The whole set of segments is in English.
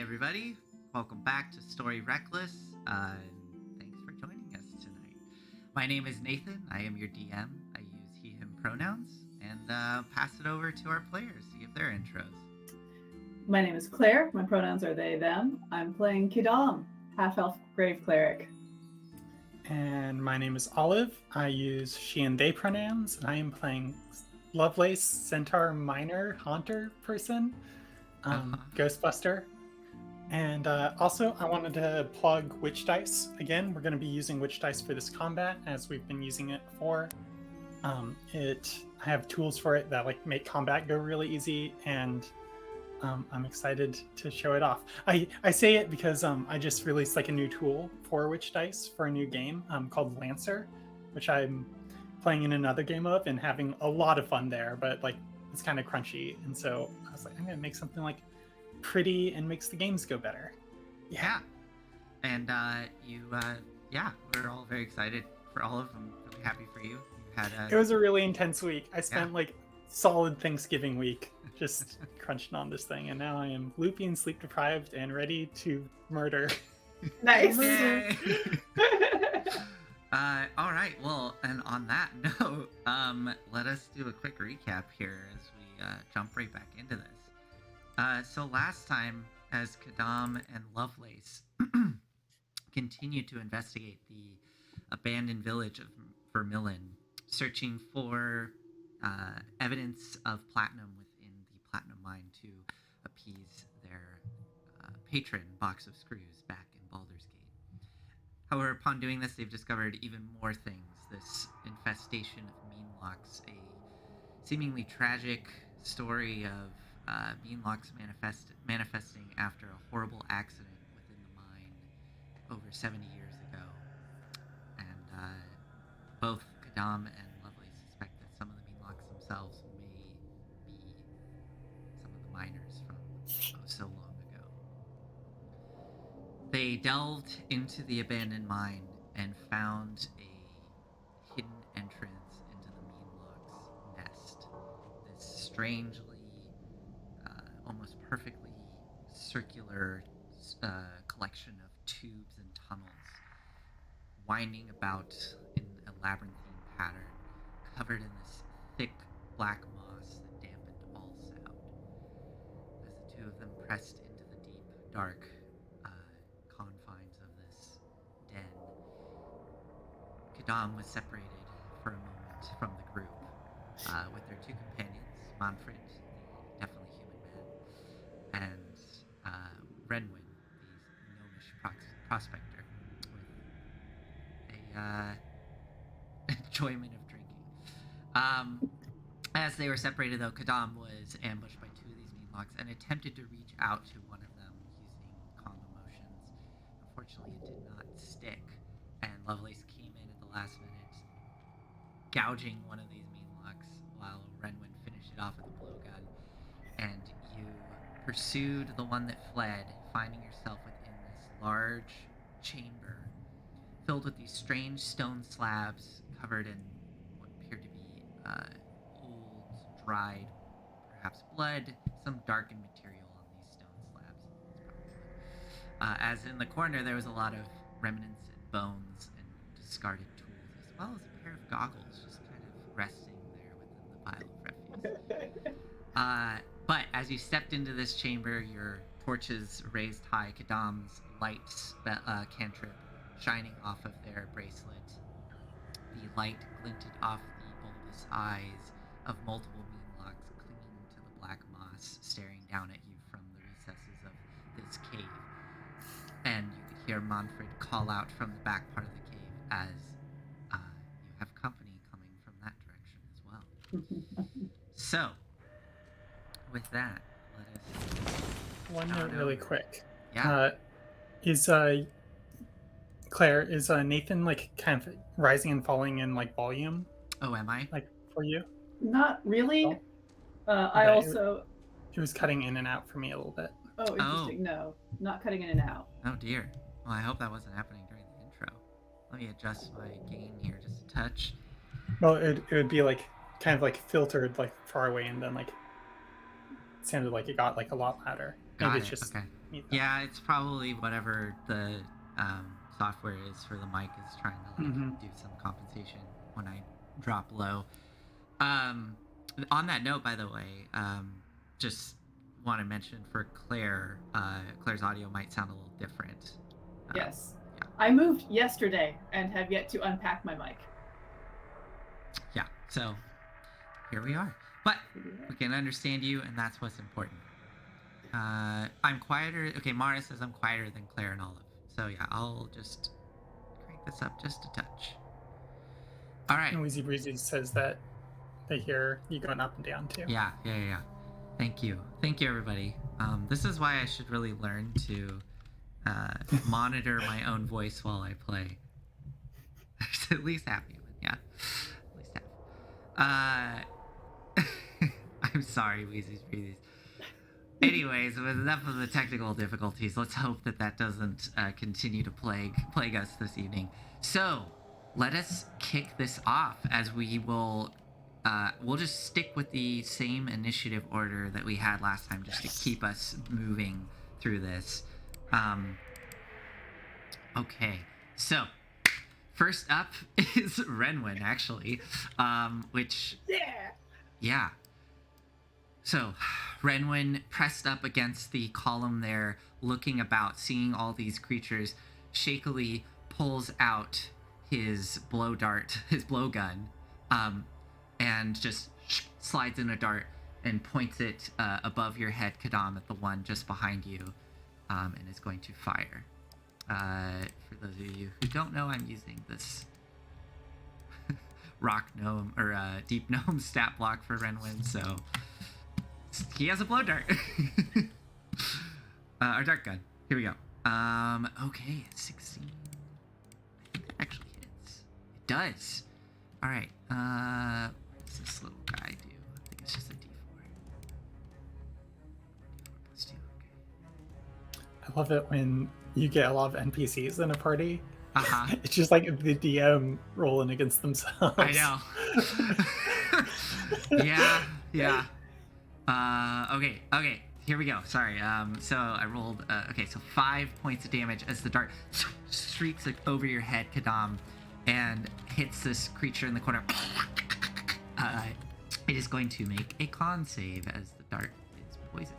everybody. Welcome back to Story Reckless. Thanks for joining us tonight. My name is Nathan. I am your DM. I use he, him pronouns, and pass it over to our players to give their intros. My name is Claire. My pronouns are they, them. I'm playing Quidam, half-elf grave cleric. And my name is Olive. I use she and they pronouns, and I am playing Lovelace, centaur, miner, haunter person, Ghostbuster. And also, I wanted to plug Witch Dice. Again, we're going to be using Witch Dice for this combat, as we've been using it before. I have tools for it that make combat go really easy, and I'm excited to show it off. I say it because I just released a new tool for Witch Dice for a new game called Lancer, which I'm playing in another game of and having a lot of fun there, but it's kind of crunchy, and so I was I'm gonna make something pretty and makes the games go better. Yeah. And we're all very excited for all of them. Really happy for you. It was a really intense week. I spent solid Thanksgiving week just crunching on this thing, and now I am loopy and sleep deprived and ready to murder. Nice. All right. Well, and on that note, let us do a quick recap here as we jump right back into this. So last time, as Quidam and Lovelace continued to investigate the abandoned village of Vermeillon, searching for evidence of platinum within the platinum mine to appease their patron, Box of Screws, back in Baldur's Gate. However, upon doing this, they've discovered even more things. This infestation of meenlocks, a seemingly tragic story of meenlocks manifesting after a horrible accident within the mine over 70 years ago. And both Quidam and Lovelace suspect that some of the meenlocks themselves may be some of the miners from so long ago. They delved into the abandoned mine and found a hidden entrance into the meenlocks' nest. This strangely, almost perfectly circular collection of tubes and tunnels, winding about in a labyrinthine pattern, covered in this thick black moss that dampened all sound. As the two of them pressed into the deep, dark confines of this den, Quidam was separated for a moment from the group with their two companions, Manfred, the definitely human man, and Renwin, the gnomish prospector, with a enjoyment of drinking. As they were separated, though, Quidam was ambushed by two of these meenlocks and attempted to reach out to one of them using combo motions. Unfortunately, it did not stick, and Lovelace came in at the last minute, gouging one of these meenlocks while Renwin finished it off with a blowgun. And you pursued the one that fled, finding yourself within this large chamber filled with these strange stone slabs covered in what appeared to be old, dried, perhaps blood, some darkened material on these stone slabs. It's probably blood. As in the corner, there was a lot of remnants and bones and discarded tools, as well as a pair of goggles just kind of resting there within the pile of refuse. But as you stepped into this chamber, your torches raised high, Quidam's light cantrip shining off of their bracelet. The light glinted off the bulbous eyes of multiple meenlocks clinging to the black moss, staring down at you from the recesses of this cave. And you could hear Manfred call out from the back part of the cave as you have company coming from that direction as well. So, with that, let us... One note really quick. Yeah. Is Claire, is Nathan kind of rising and falling in volume? Oh, am I? For you? Not really. Oh. I also... It was cutting in and out for me a little bit. Oh, interesting. Oh. No, not cutting in and out. Oh, dear. Well, I hope that wasn't happening during the intro. Let me adjust my gain here just a touch. Well, it would be kind of filtered far away, and then it sounded like it got a lot louder. Got Maybe it's it. just Okay. me, though. Yeah, it's probably whatever the software is for the mic is trying to like do some compensation when I drop low. On that note, by the way, just want to mention for Claire, Claire's audio might sound a little different. Yes. Yeah. I moved yesterday and have yet to unpack my mic. Yeah. So here we are, but we can understand you, and that's what's important. I'm quieter. Okay, Mara says I'm quieter than Claire and Olive. So yeah, I'll just crank this up just a touch. All right. And Wheezy Breezy says that they hear you going up and down too. Yeah. Thank you, everybody. This is why I should really learn to monitor my own voice while I play. There's at least half human, yeah. At least half. I'm sorry, Wheezy's Breezy's. Anyways, with enough of the technical difficulties, let's hope that doesn't continue to plague us this evening. So, let us kick this off as we will. We'll just stick with the same initiative order that we had last time, just to keep us moving through this. Okay, so first up is Renwin, actually, which yeah. So, Renwin pressed up against the column there, looking about, seeing all these creatures, shakily pulls out his blow gun, and just slides in a dart and points it above your head, Quidam, at the one just behind you, and is going to fire. For those of you who don't know, I'm using this rock gnome or deep gnome stat block for Renwin, so he has a blow dart. Our dart gun. Here we go. Okay, 16. I think that actually hits. It does. All right. What does this little guy do? I think it's just a D4. D4 plus 2. Okay. I love it when you get a lot of NPCs in a party. Uh-huh. It's just like the DM rolling against themselves. I know. Yeah. Okay. Here we go. Sorry. So I rolled. Okay, so 5 points of damage as the dart streaks like over your head, Quidam, and hits this creature in the corner. It is going to make a con save as the dart is poisoned.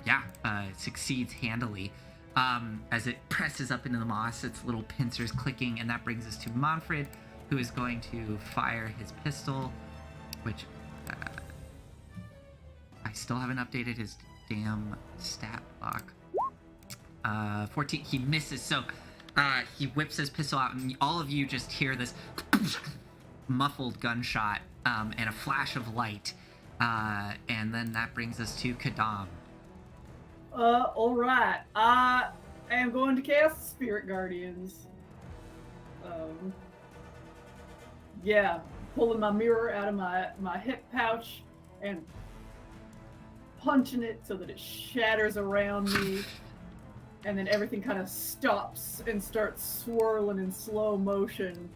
Yeah, it succeeds handily. As it presses up into the moss, its little pincers clicking, and that brings us to Manfred, who is going to fire his pistol, which I still haven't updated his damn stat block. 14, he misses, so he whips his pistol out, and all of you just hear this muffled gunshot and a flash of light, and then that brings us to Quidam. All right. I am going to cast Spirit Guardians. Yeah, pulling my mirror out of my hip pouch and punching it so that it shatters around me, and then everything kind of stops and starts swirling in slow motion.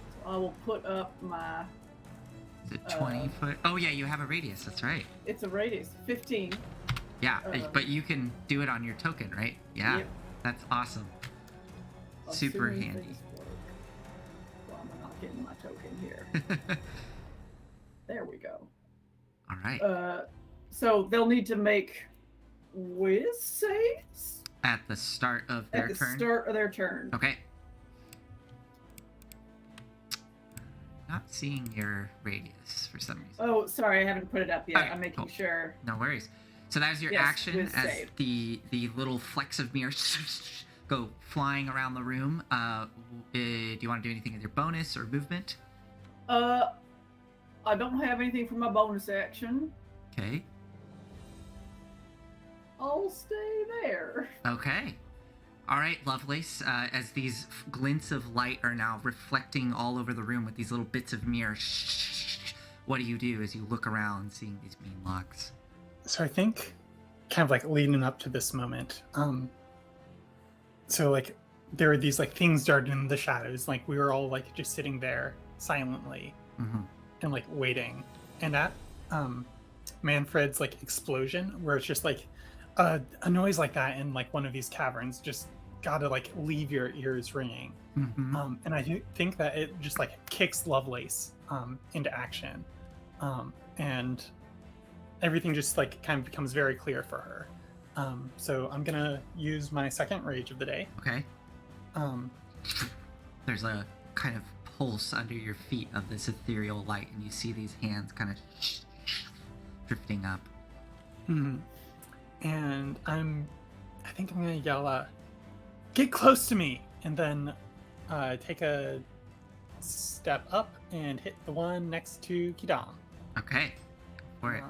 So I will put up my... Is it 20 foot? Oh yeah, you have a radius, that's right. It's a radius, 15. Yeah, but you can do it on your token, right? Yeah, Yep. That's awesome. Super Assuming handy. things work. Well, I'm not getting my token here. There we go. All right. So they'll need to make whiz saves At the start of their at the turn? start of their turn. Okay. Not seeing your radius for some reason. Oh, sorry, I haven't put it up yet. Okay, I'm making cool. sure. No worries. So that is your Yes, action whiz as save. the little flecks of mirror go flying around the room. Do you want to do anything with your bonus or movement? I don't have anything for my bonus action. Okay. I'll stay there. Okay. All right, Lovelace. As these glints of light are now reflecting all over the room with these little bits of mirror, what do you do as you look around, seeing these meenlocks? So I think, kind of like leading up to this moment, so like there were these like things darting in the shadows, like we were all like just sitting there silently Mm-hmm. and like waiting, and at Manfred's like explosion, where it's just like a noise like that in like one of these caverns just gotta like leave your ears ringing. And I think that it just like kicks Lovelace into action, and everything just like kind of becomes very clear for her. So I'm gonna use my second rage of the day. Okay. Um, There's a kind of pulse under your feet of this ethereal light, and you see these hands kind of drifting up. And I think I'm gonna yell, "Get close to me!" and then take a step up and hit the one next to Quidam. Okay. For it.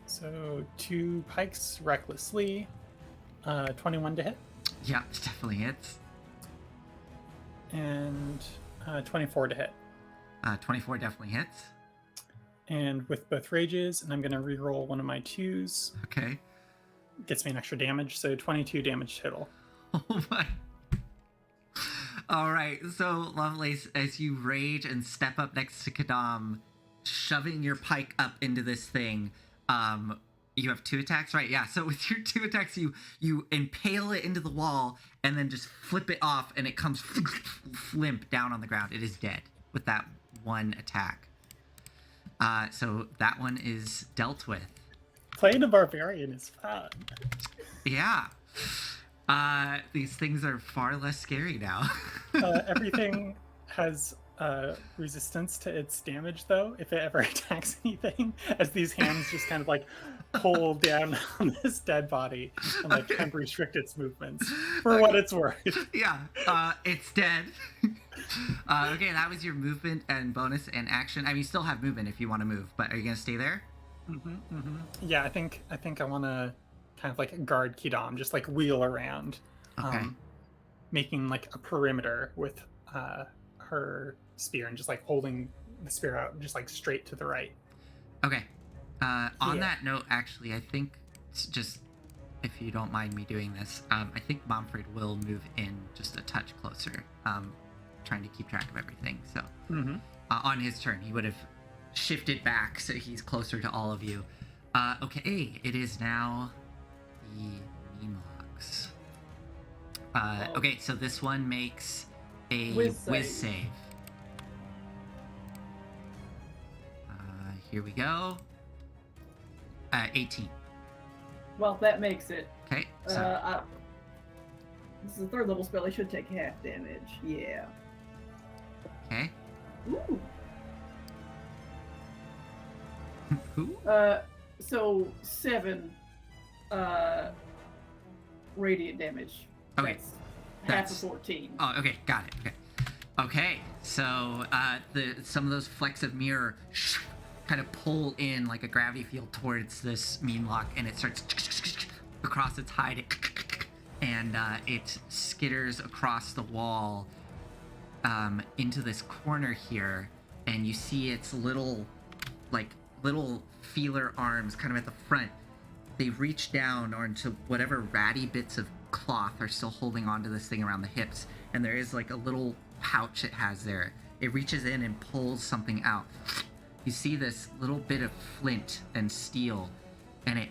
So 2 pikes recklessly, 21 to hit, Yeah, it definitely hits. and 24 to hit. 24 definitely hits. And with both rages, and I'm going to reroll one of my 2s, Okay. gets me an extra damage, so 22 damage total. Oh my. All right. So, Lovelace, as you rage and step up next to Quidam, shoving your pike up into this thing, you have 2 attacks, right? Yeah. So with your 2 attacks, you impale it into the wall and then just flip it off, and it comes limp down on the ground. It is dead with that 1 attack. So that one is dealt with. Playing a barbarian is fun. Yeah. These things are far less scary now. Everything has resistance to its damage, though, if it ever attacks anything, as these hands just kind of like pull down on this dead body and like kind of restrict its movements for what it's worth. Yeah, it's dead. Okay, that was your movement and bonus and action. I mean, you still have movement if you want to move, but are you gonna stay there? Yeah, I think I want to kind of like guard Quidam, just like wheel around, Okay. making like a perimeter with her spear and just like holding the spear out just like straight to the right. Okay. On that note, actually, I think just if you don't mind me doing this, I think Manfred will move in just a touch closer, trying to keep track of everything. So on his turn, he would have shifted back so he's closer to all of you. Okay, it is now the meenlocks. Okay, so this one makes a whiz save. Here we go. 18. Well, that makes it. Okay. So, This is a 3rd level spell. I should take half damage. Yeah. okay. Ooh. Who? So 7 radiant damage. Okay. Half of 14. Oh, okay. Got it. Okay. Okay. So some of those flecks of mirror kind of pull in like a gravity field towards this meenlock, and it starts across its hide, and it skitters across the wall into this corner here, and you see its little feeler arms kind of at the front. They reach down onto whatever ratty bits of cloth are still holding onto this thing around the hips, and there is like a little pouch it has there. It reaches in and pulls something out. You see this little bit of flint and steel, and it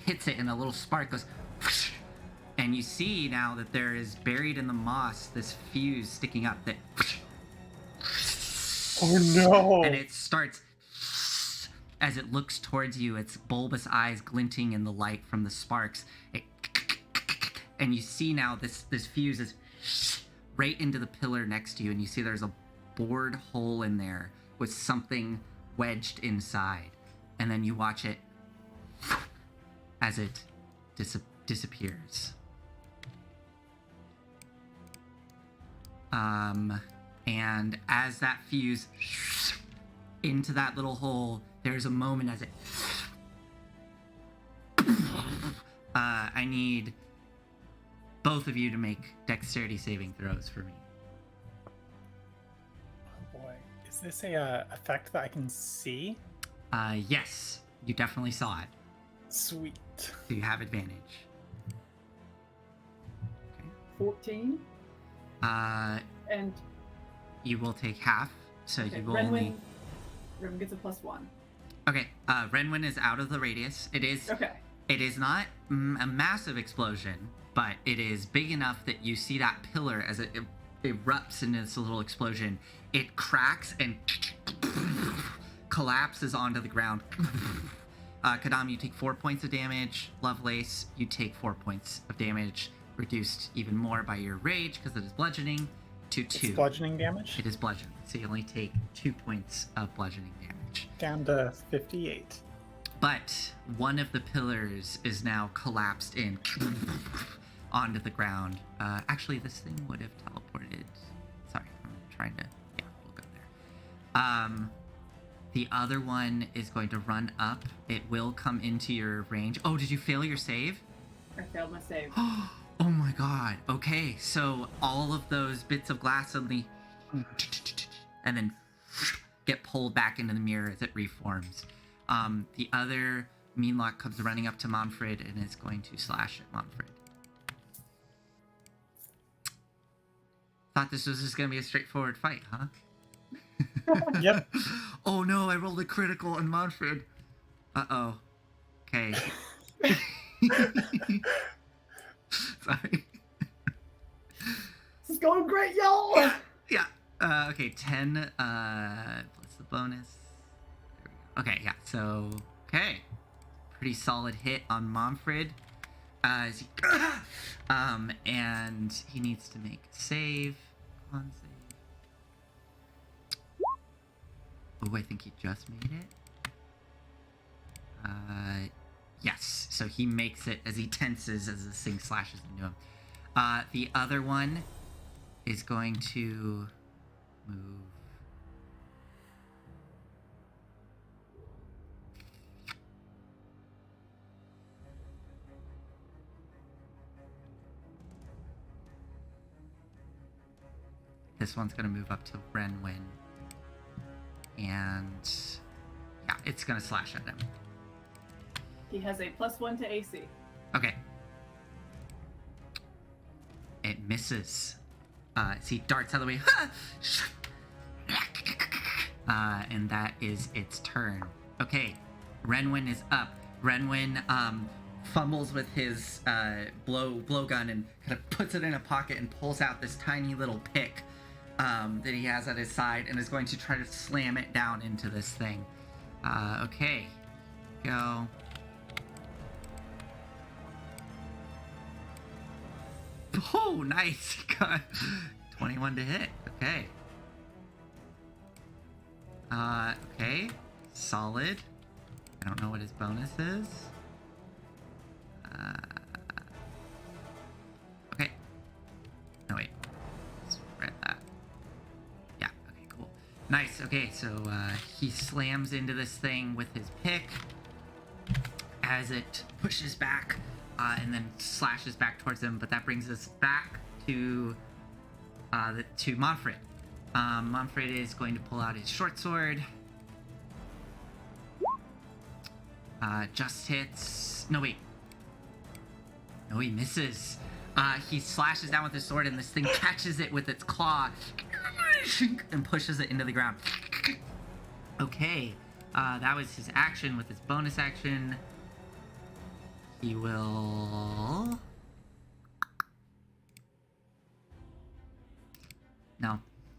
hits it, and a little spark goes, and you see now that there is buried in the moss this fuse sticking up that, Oh no! and it starts as it looks towards you, its bulbous eyes glinting in the light from the sparks. And you see now this fuse is right into the pillar next to you, and you see there's a bored hole in there with something wedged inside, and then you watch it as it disappears. And as that fuse into that little hole, there's a moment as it I need both of you to make dexterity saving throws for me. Oh boy, is this a effect that I can see? Yes, you definitely saw it. Sweet. So you have advantage. 14. And And you will take half, so okay, you will Renwin, only... Renwin gets a +1. Okay, Renwin is out of the radius. It is Okay. It is not a massive explosion, but it is big enough that you see that pillar as it erupts into this little explosion. It cracks and collapses onto the ground. Quidam, you take 4 points of damage. Lovelace, you take 4 points of damage, reduced even more by your rage because it is bludgeoning to 2. It's bludgeoning damage? It is bludgeoning, so you only take 2 points of bludgeoning damage. Down to 58. But one of the pillars is now collapsed in onto the ground. Actually, this thing would have teleported. Sorry, I'm trying to... Yeah, we'll go there. The other one is going to run up. It will come into your range. Oh, did you fail your save? I failed my save. Oh my god. Okay, so all of those bits of glass suddenly... and then get pulled back into the mirror as it reforms. The other meenlock comes running up to Manfred and is going to slash at Manfred. Thought this was just going to be a straightforward fight, huh? Yep. Oh no, I rolled a critical on Manfred. Uh-oh. Okay. Sorry. This is going great, y'all! Yeah. Okay, 10 plus the bonus. There we go. Okay, yeah, so... Okay. Pretty solid hit on Manfred. As he, and he needs to make a save. Con save. Oh, I think he just made it. Yes. So he makes it as he tenses as this thing slashes into him. The other one is going to move. This one's going to move up to Renwin. And yeah, it's going to slash at him. He has a +1 to AC. Okay. It misses. As he darts out of the way. And that is its turn. Okay. Renwin is up. Renwin fumbles with his blowgun and kind of puts it in a pocket and pulls out this tiny little pick that he has at his side and is going to try to slam it down into this thing. Okay. Go. Oh, nice. Got 21 to hit. Okay. Okay. Solid. I don't know what his bonus is. Okay. No, wait. Let's read that. Yeah, okay, cool. Nice. Okay, so he slams into this thing with his pick as it pushes back. And then slashes back towards him, but that brings us back to Manfred. Manfred is going to pull out his short sword. Just hits. No, wait. No, he misses. He slashes down with his sword, and this thing catches it with its claw and pushes it into the ground. Okay, that was his action. With his bonus action, he will... No,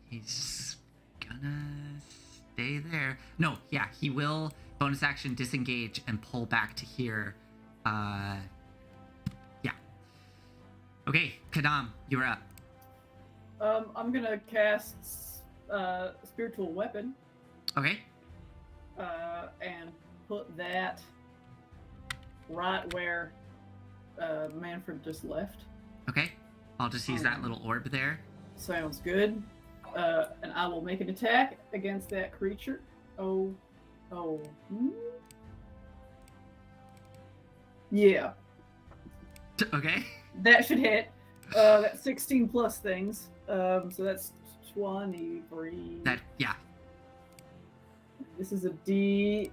he's gonna stay there. No, yeah, he will bonus action disengage and pull back to here. Yeah. Okay, Quidam, you're up. I'm gonna cast Spiritual Weapon. Okay. And put that right where Manfred just left. Okay. I'll just use that little orb there. Sounds good. And I will make an attack against that creature. Yeah. Okay. That should hit. That's 16 plus things. So that's 23. That, yeah. This is a D8.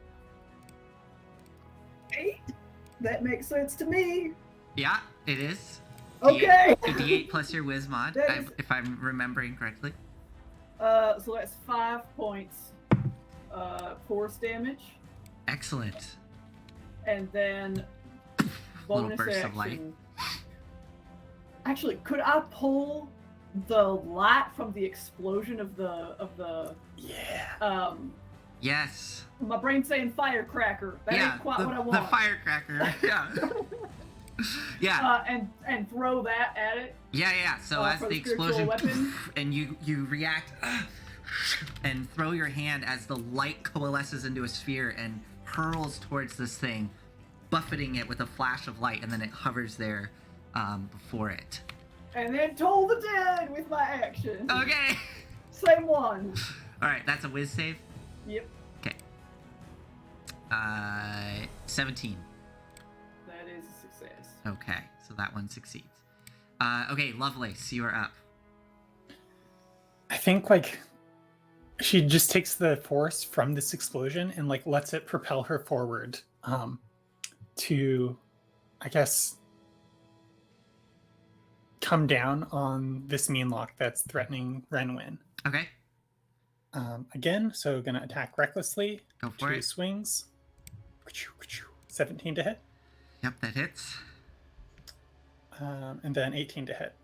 That makes sense to me. Yeah, it is. Okay. D8 plus your whiz mod, That is... if I'm remembering correctly. So that's 5 points force damage, Excellent. and then Little bonus burst action. of light. Actually, could I pull the light from the explosion of the Yeah. Yes. my brain's saying firecracker. That yeah, ain't quite the, what I the want. firecracker. Yeah. Yeah. And throw that at it. Yeah. So as for the spiritual explosion, weapon. and you react, and throw your hand as the light coalesces into a sphere and hurls towards this thing, buffeting it with a flash of light, and then it hovers there before it. And then Toll the Dead with my action. Okay. Same one. All right, that's a whiz save. Yep. Okay. 17. That is a success. Okay, so that one succeeds. Okay, Lovelace, you are up. I think like she just takes the force from this explosion and like lets it propel her forward to, I guess, come down on this meenlock that's threatening Renwin. Okay, Again, so gonna attack recklessly. go for 2 it. swings. 17 to hit. Yep, that hits. And then 18 to hit.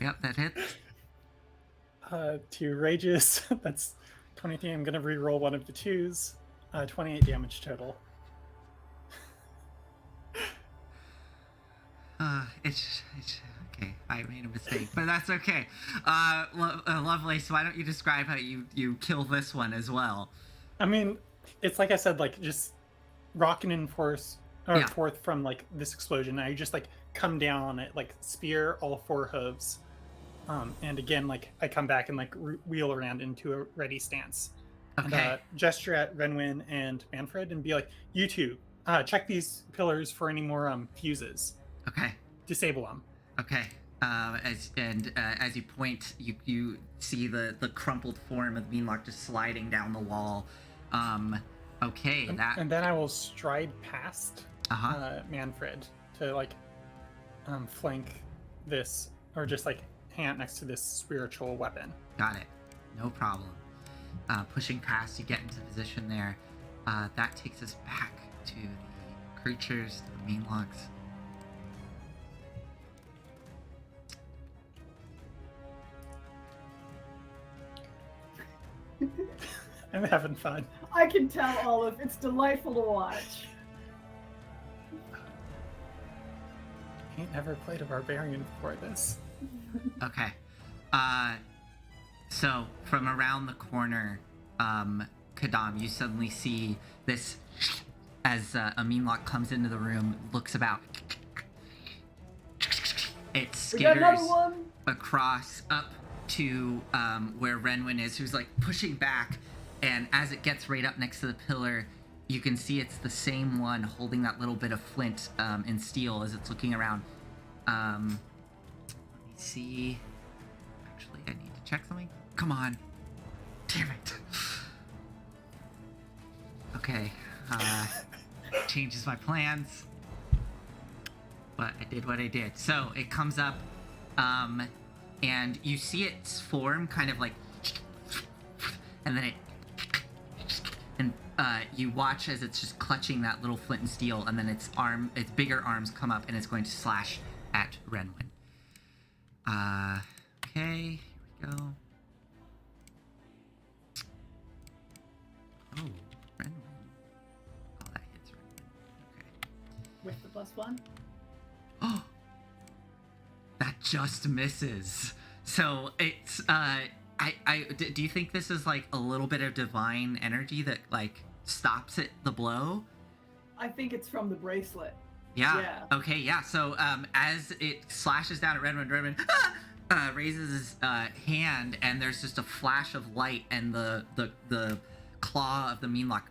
Yep, that hits. 2 rages. That's 23. I'm gonna re-roll one of the 2s. 28 damage total. It's okay. I made a mistake, but that's okay. Lovelace, why don't you describe how you kill this one as well? I mean, it's like I said, like just rocking in force or forth from like this explosion. Now you just like come down on it, like spear all 4 hooves, and again, like I come back and like wheel around into a ready stance. Okay. And, gesture at Renwin and Manfred and be like, "You two, check these pillars for any more fuses. Okay. Disable them." Okay. As you point, you see the crumpled form of the Meenlock just sliding down the wall. Okay. And then I will stride past Manfred to like flank this, or just like hang out next to this spiritual weapon. Got it. No problem. Pushing past, you get into position there. That takes us back to the creatures, to the Meenlocks. I'm having fun. I can tell, Olive. It's delightful to watch. Ain't never played a barbarian before this. Okay. So from around the corner, Quidam, you suddenly see this as a Meenlock comes into the room, looks about. It We got another skitters one. across up to where Renwin is, who's like pushing back, and as it gets right up next to the pillar, you can see it's the same one holding that little bit of flint and steel as it's looking around. Let me see. Actually, I need to check something. Come on. Damn it. Okay. Changes my plans. But I did what I did. So it comes up, and you see its form kind of like, and then you watch as it's just clutching that little flint and steel, and then its bigger arms come up, and it's going to slash at Renwin. Okay, here we go. Oh, Renwin. Oh, that hits Renwin. Okay. With the +1. Oh, that just misses. So it's do you think this is like a little bit of divine energy that like stops the blow? I think it's from the bracelet. Yeah. Okay. Yeah. So as it slashes down at Renwin raises his hand, and there's just a flash of light, and the claw of the Meenlock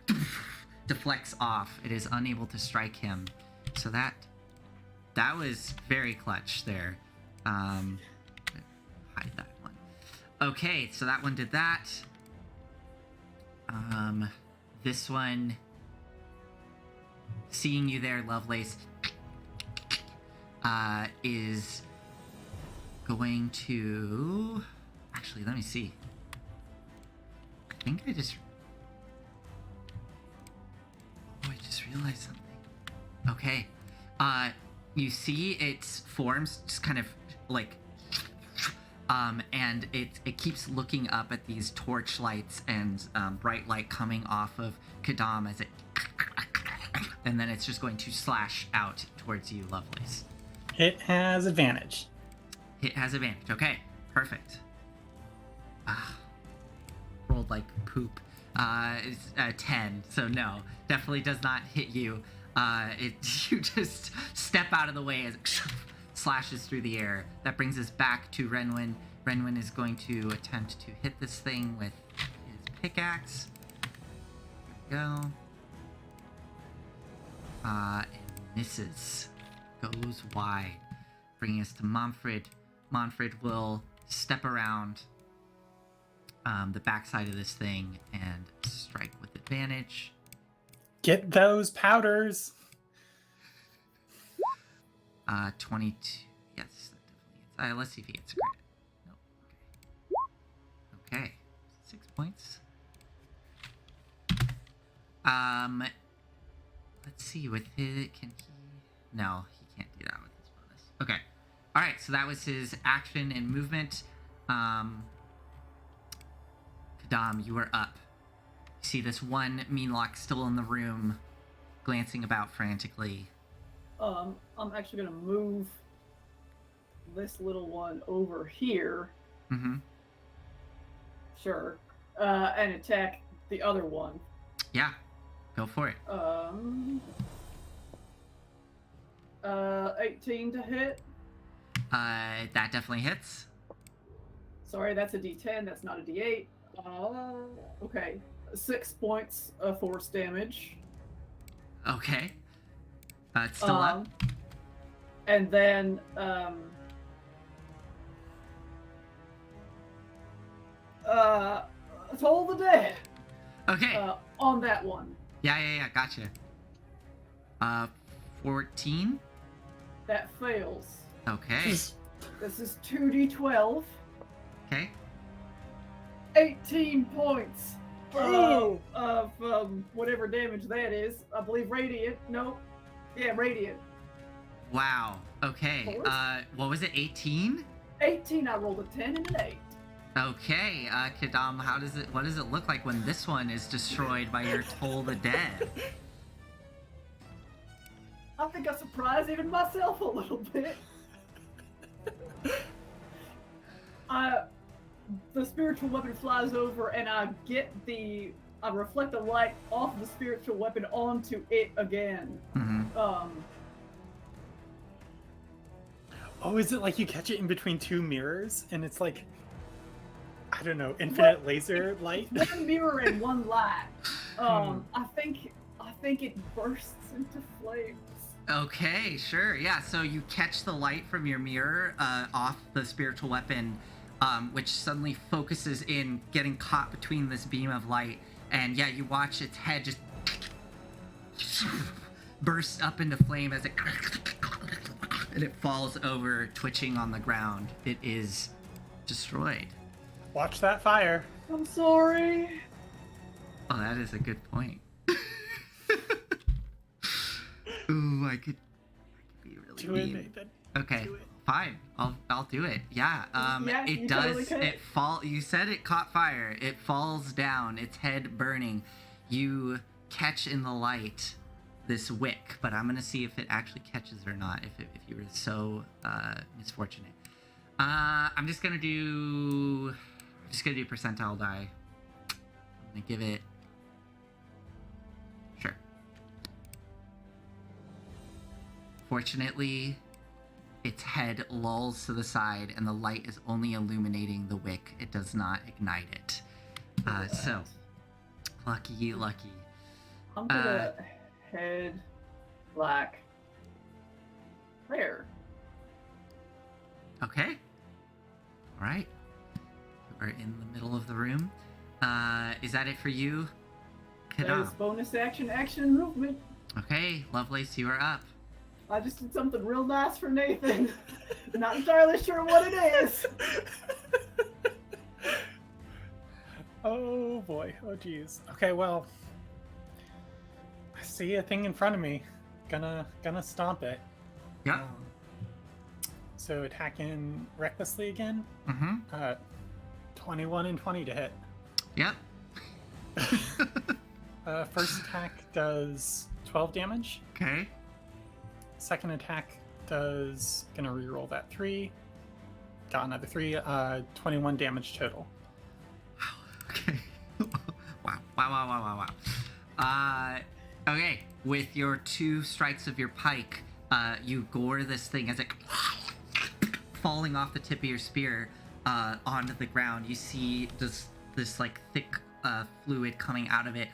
deflects off. It is unable to strike him. So that was very clutch there. Hide that one. Okay, so that one did that. This one, seeing you there, Lovelace, is going to... Actually, let me see. I think I just... realized something. Okay. You see its forms just kind of like, and it keeps looking up at these torch lights and bright light coming off of Quidam as it, and then it's just going to slash out towards you, Lovelace. It has advantage. It has advantage. Okay, perfect. Rolled like poop. It's 10, so no, definitely does not hit you. You just step out of the way as it slashes through the air. That brings us back to Renwin. Renwin is going to attempt to hit this thing with his pickaxe. There we go. And misses. Goes wide. Bringing us to Manfred. Manfred will step around the backside of this thing and strike with advantage. Get those powders. 22. Yes, that definitely is. Let's see if he gets a credit. Nope. Okay. 6 points. Let's see. With his, can he? No, he can't do that with his bonus. Okay. All right. So that was his action and movement. Quidam, you are up. You see this one meenlock still in the room, glancing about frantically. I'm actually gonna move this little one over here. Mm-hmm. Sure. And attack the other one. Yeah. Go for it. 18 to hit. That definitely hits. Sorry, that's a D10. That's not a D8. Okay. 6 points of force damage. Okay. It's still up. And then, Toll the Dead. Okay. On that one. Yeah. Gotcha. 14. That fails. Okay. This is 2d12. Okay. 18 points. Oh. Of whatever damage that is. I believe radiant. Nope. Yeah, radiant. Wow. Okay. Force? What was it? 18? 18. I rolled a 10 and an 8. Okay. Quidam, what does it look like when this one is destroyed by your Toll the Dead? I think I surprised even myself a little bit. The spiritual weapon flies over, and I reflect the light off the spiritual weapon onto it again. Mm-hmm. Oh, is it like you catch it in between two mirrors, and it's like, I don't know, infinite laser light? One mirror and one light. I think it bursts into flames. Okay, sure. Yeah, so you catch the light from your mirror off the spiritual weapon, which suddenly focuses in, getting caught between this beam of light. And yeah, you watch its head just burst up into flame as it and it falls over, twitching on the ground. It is destroyed. Watch that fire. I'm sorry. Oh, that is a good point. Ooh, I could be really Do it, mean. Nathan. Okay, Do it. fine. I'll do it. Yeah. Yeah, it you does. totally could. It fall. You said it caught fire. It falls down. Its head burning. You catch in the light this wick, but I'm gonna see if it actually catches or not. If you were so misfortunate. I'm just gonna do percentile die. I'm gonna give it. Sure. Fortunately, its head lolls to the side and the light is only illuminating the wick. It does not ignite it. So, lucky. I'm gonna head black there. Okay. All right. You are in the middle of the room. Is that it for you, That Quidam? is bonus action, and movement. Okay, Lovelace, you are up. I just did something real nice for Nathan. Not entirely sure what it is. Oh boy. Oh geez. Okay, well, see a thing in front of me. Gonna stomp it. Yeah. So attacking recklessly again. Mm-hmm. 21 and 20 to hit. Yep. First attack does 12 damage. Okay. Second attack does, gonna reroll that 3. Got another 3. 21 damage total. Okay. Wow. Okay. With your 2 strikes of your pike, you gore this thing as it falling off the tip of your spear onto the ground. You see this like thick fluid coming out of it.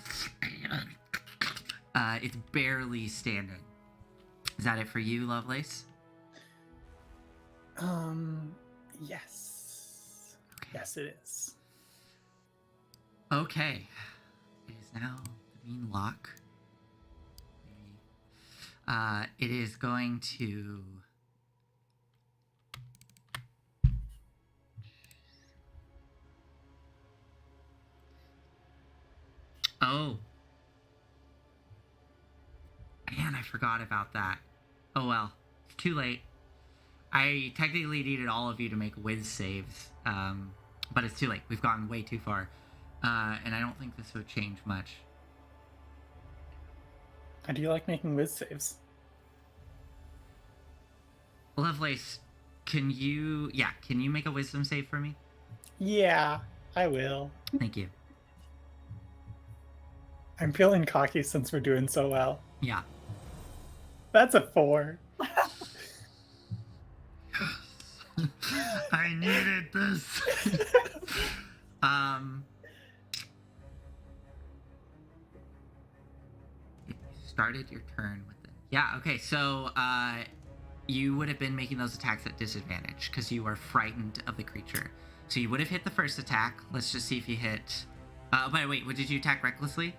It's barely standing. Is that it for you, Lovelace? Yes. Okay. Yes, it is. Okay. It is now the mean lock. It is going to... Oh. Man, I forgot about that. Oh well. It's too late. I technically needed all of you to make whiz saves. But it's too late. We've gone way too far. And I don't think this would change much. How do you like making whiz saves? Lovelace, can you make a wisdom save for me? Yeah, I will. Thank you. I'm feeling cocky since we're doing so well. Yeah. That's a 4. I needed this. You started your turn with it. Yeah, okay, so you would have been making those attacks at disadvantage because you are frightened of the creature. So you would have hit the first attack. Let's just see if you hit. Wait, did you attack recklessly?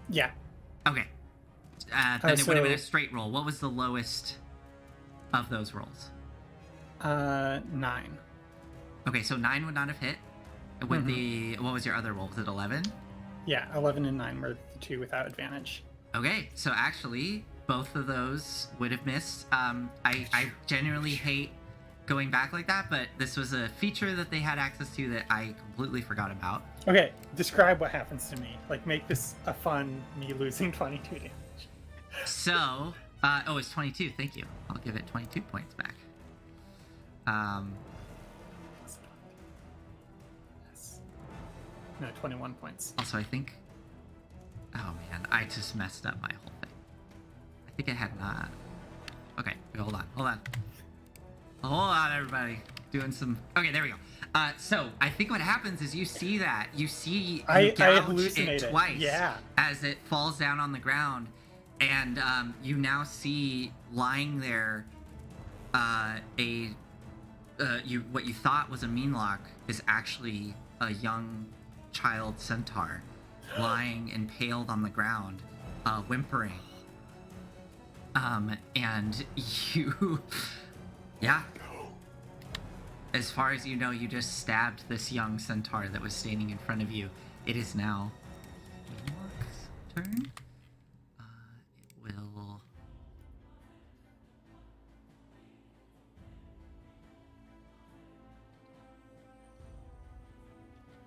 Yeah. Okay. Then it would have been a straight roll. What was the lowest of those rolls? 9. Okay, so 9 would not have hit. With what was your other roll? Was it 11? Yeah, 11 and 9 were the 2 without advantage. Okay, so actually, both of those would have missed. I genuinely hate going back like that, but this was a feature that they had access to that I completely forgot about. Okay, describe what happens to me. Like, make this a fun me losing 22 damage. So, it's 22. Thank you. I'll give it 22 points back. No, 21 points. Also, I think... Oh, man. I just messed up my whole thing. I think I had not... Okay, hold on. Hold on, everybody. Doing some... Okay, there we go. So, I think what happens is you see that. You I gouge hallucinate it twice. Yeah. As it falls down on the ground. And you now see lying there what you thought was a meenlock is actually a young child centaur lying impaled on the ground, whimpering. And you, yeah. As far as you know, you just stabbed this young centaur that was standing in front of you. It is now Meenlock's turn. It will...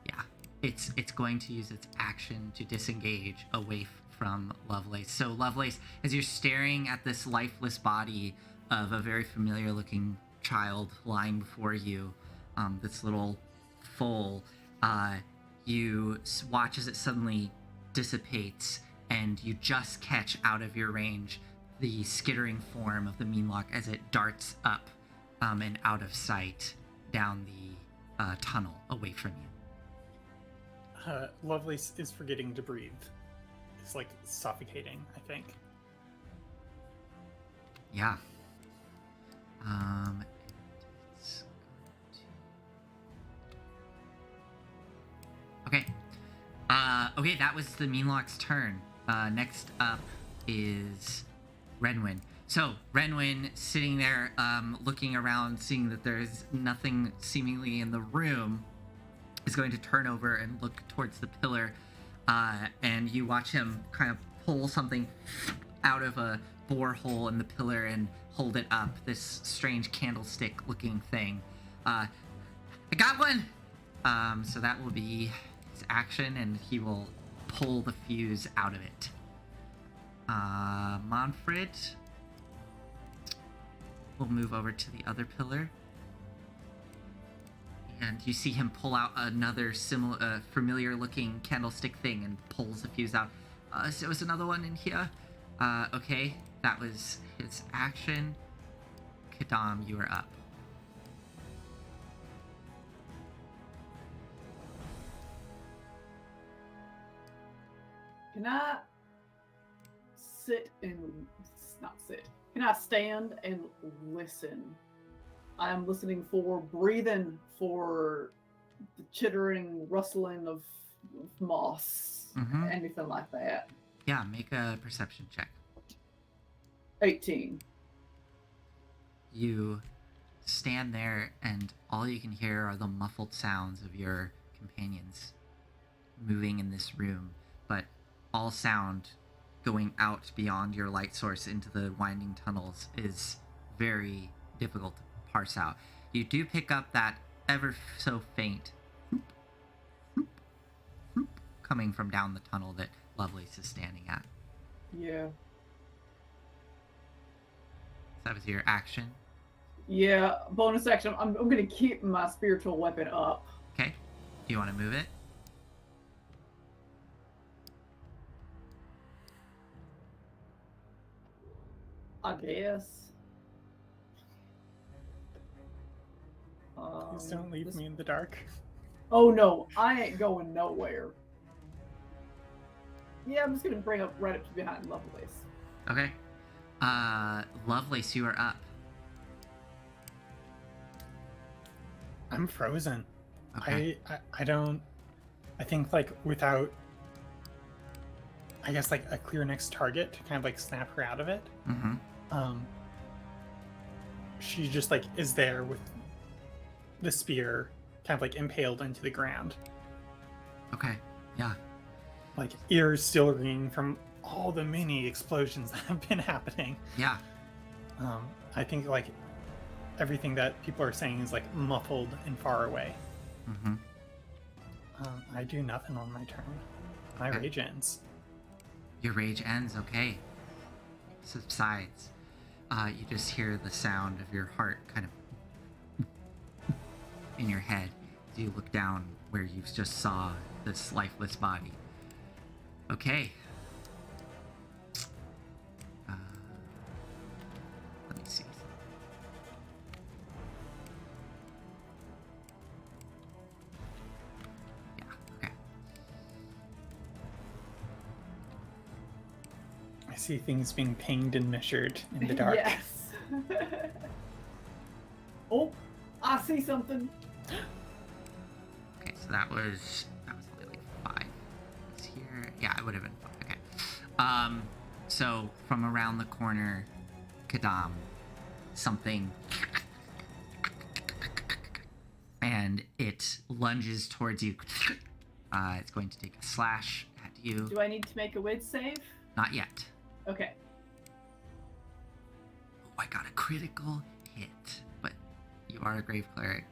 Yeah, it's going to use its action to disengage away from Lovelace. So Lovelace, as you're staring at this lifeless body of a very familiar looking child lying before you, this little foal, you watch as it suddenly dissipates, and you just catch out of your range the skittering form of the meenlock as it darts up and out of sight down the tunnel away from you. Lovelace is forgetting to breathe. It's like suffocating, I think. Yeah. Okay. Okay, that was the Meenlock's turn. Next up is Renwin. So, Renwin sitting there, looking around, seeing that there's nothing seemingly in the room, is going to turn over and look towards the pillar, and you watch him kind of pull something out of a borehole in the pillar and hold it up. This strange candlestick-looking thing. I got one. So that will be his action, and he will pull the fuse out of it. Manfred will move over to the other pillar, and you see him pull out another similar, familiar-looking candlestick thing and pulls the fuse out. So there was another one in here. Okay, that was his action. Quidam, you are up. Can I sit and not sit? Can I stand and listen? I'm listening for breathing, for the chittering, rustling of moss, anything like that. Yeah, make a perception check. 18. You stand there, and all you can hear are the muffled sounds of your companions moving in this room, but all sound going out beyond your light source into the winding tunnels is very difficult to parse out. You do pick up that ever so faint whoop, whoop, whoop, coming from down the tunnel that Lovelace is standing at. Yeah. That was your action. Yeah, bonus action. I'm going to keep my spiritual weapon up. Okay. Do you want to move it? I guess. Please don't leave me in the dark. Oh no, I ain't going nowhere. Yeah, I'm just gonna bring up right up to behind Lovelace. Okay. Lovelace, you are up. I'm frozen. Okay. I don't. I think like without, I guess like a clear next target to kind of like snap her out of it. She just like is there with the spear kind of like impaled into the ground. Okay. Yeah. Like ears still ringing from all the mini explosions that have been happening. Yeah. I think like everything that people are saying is like muffled and far away. I do nothing on my turn. My Okay. rage ends. Your rage ends. Okay. Subsides. You just hear the sound of your heart kind of in your head as you look down where you just saw this lifeless body. Okay. Let me see. Yeah, okay. I see things being pinged and measured in the dark. Yes. Oh, I see something. Okay, so that was only like 5. It's here. Yeah, it would have been 5. Okay. So from around the corner, Quidam, something, and it lunges towards you. It's going to take a slash at you. Do I need to make a wit save? Not yet. Okay. Oh, I got a critical hit, but you are a grave cleric.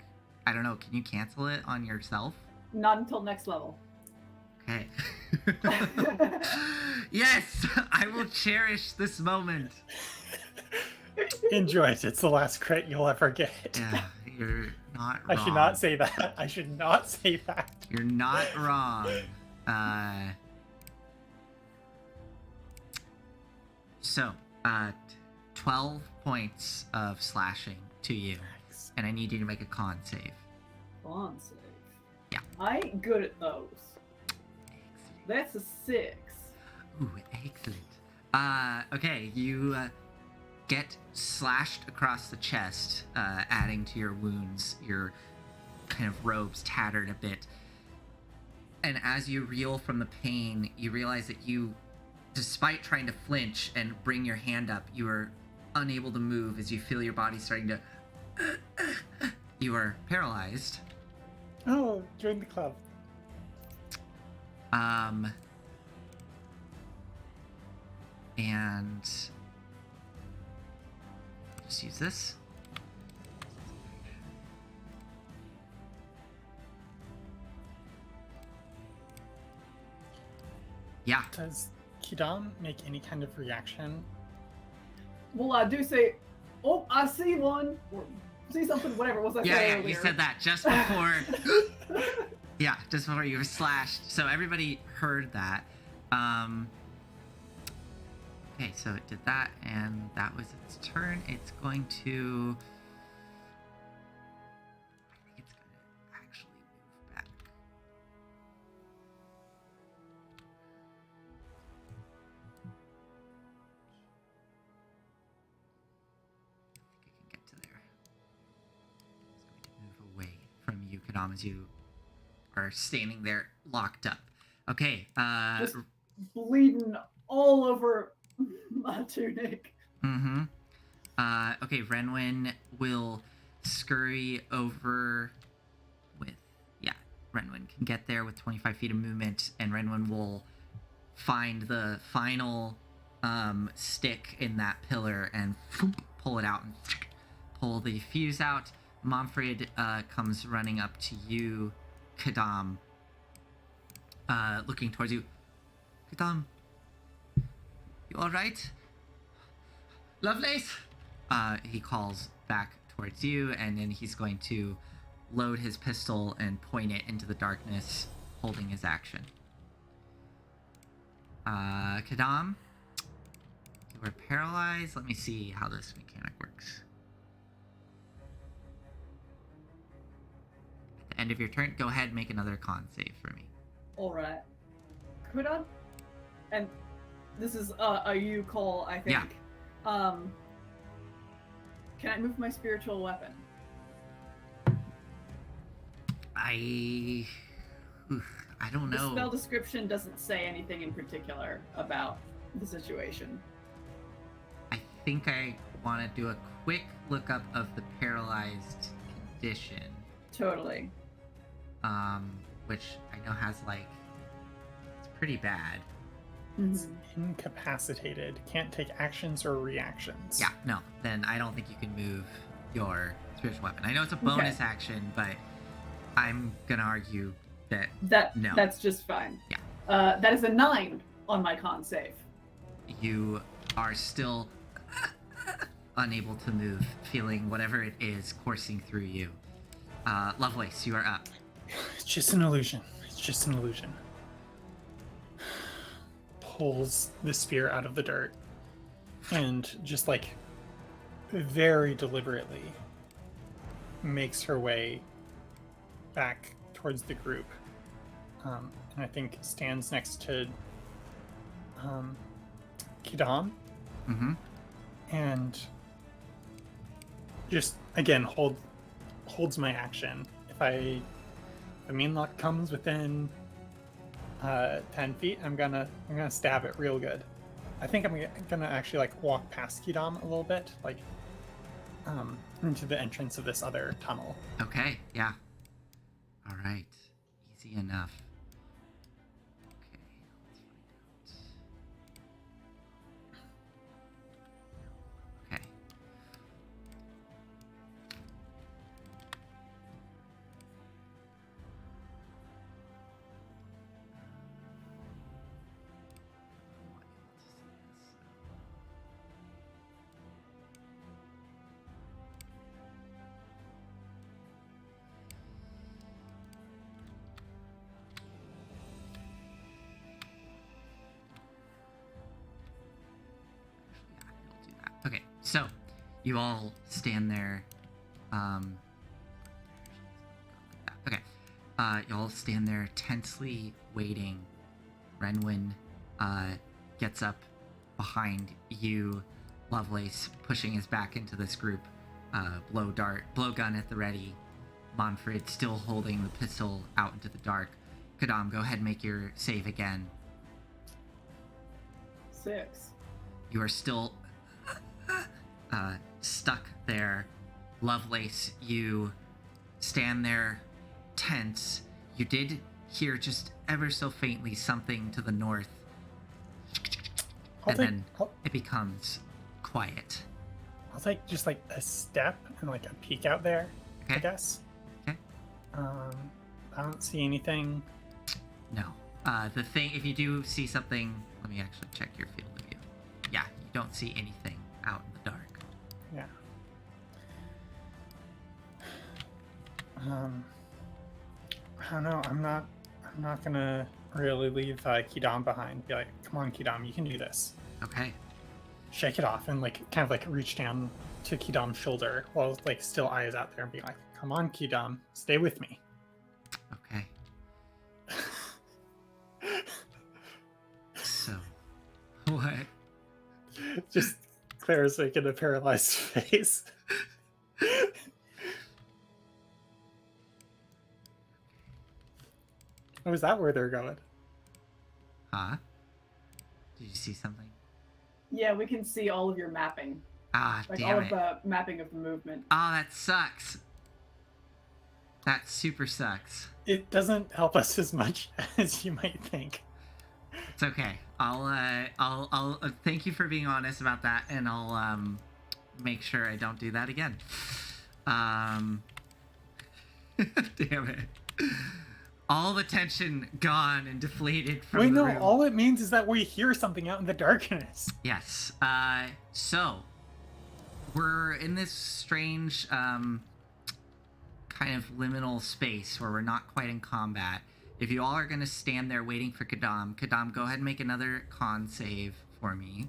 I don't know. Can you cancel it on yourself? Not until next level. Okay. Yes, I will cherish this moment. Enjoy it. It's the last crit you'll ever get. Yeah, you're not wrong. I should not say that. I should not say that. You're not wrong. So, 12 points of slashing to you, and I need you to make a con save. Con save. Yeah. I ain't good at those. That's a 6. Ooh, excellent. Okay, you get slashed across the chest, adding to your wounds. Your kind of robes tattered a bit. And as you reel from the pain, you realize that you, despite trying to flinch and bring your hand up, you are unable to move as you feel your body starting to... You are paralyzed. Oh, join the club. And just use this. Yeah. Does Quidam make any kind of reaction? Well, I do say, oh, I see one, or see something, whatever was I saying Yeah, earlier. you said that just before. Yeah, just before you were slashed. So everybody heard that. Okay, so it did that, and that was its turn. It's going to. I think it's going to actually move back. I think I can get to there. It's going to move away from you, Quidam, as you are standing there locked up. Okay, Just bleeding all over my tunic. Mm-hmm. Okay, Renwin will scurry over with... Yeah, Renwin can get there with 25 feet of movement, and Renwin will find the final stick in that pillar and pull it out and pull the fuse out. Manfred comes running up to you, Quidam, looking towards you. Quidam, you alright? Lovelace? He calls back towards you, and then he's going to load his pistol and point it into the darkness, holding his action. Quidam, you were paralyzed. Let me see how this mechanic works. At the end of your turn, go ahead and make another con save for me. Alright. Quidam? And this is a you call, I think. Yeah. Can I move my spiritual weapon? I don't know. The spell description doesn't say anything in particular about the situation. I think I want to do a quick lookup of the paralyzed condition. Totally. Which I know has it's pretty bad. It's incapacitated. Can't take actions or reactions. Yeah, no. Then I don't think you can move your spiritual weapon. I know it's a bonus action, but I'm gonna argue that no. That's just fine. Yeah. That is a 9 on my con save. You are still unable to move, feeling whatever it is coursing through you. Lovelace, you are up. It's just an illusion. It's just an illusion. Pulls the spear out of the dirt and just very deliberately makes her way back towards the group. And I think stands next to Quidam. Mm-hmm. And just again holds my action. If the meenlock comes within 10 feet, I'm gonna stab it real good. I think I'm gonna actually walk past Quidam a little bit, into the entrance of this other tunnel. Okay, yeah. All right, easy enough. Okay, let's find out. Okay. Okay, so you all stand there. Okay, you all stand there tensely waiting. Renwin gets up behind you, Lovelace pushing his back into this group. Blow gun at the ready. Manfred still holding the pistol out into the dark. Quidam, go ahead and make your save again. 6. You are still stuck there. Lovelace, you stand there tense. You did hear just ever so faintly something to the north and then it becomes quiet. I'll take just like a step and like a peek out there, Okay. I guess. Okay. I don't see anything. No. The thing, if you do see something, let me actually check your field of view. Yeah, you don't see anything out in the dark. Yeah. I don't know. I'm not gonna really leave Quidam behind. Be like, come on, Quidam, you can do this. Okay. Shake it off and like kind of like reach down to Quidam's shoulder while like still eyes out there and be like, come on, Quidam, stay with me. Okay. So, what? Just Claire's like in a paralyzed face. Oh, is that where they're going? Huh? Did you see something? Yeah, we can see all of your mapping. Ah, Like damn all it. of the mapping of the movement. Oh, that sucks. That super sucks. It doesn't help us as much as you might think. It's okay. I'll thank you for being honest about that, and I'll make sure I don't do that again. Damn it. All the tension gone and deflated from Wait, the no, room. all it means is that we hear something out in the darkness. Yes. So we're in this strange kind of liminal space where we're not quite in combat. If you all are going to stand there waiting for Quidam, go ahead and make another con save for me.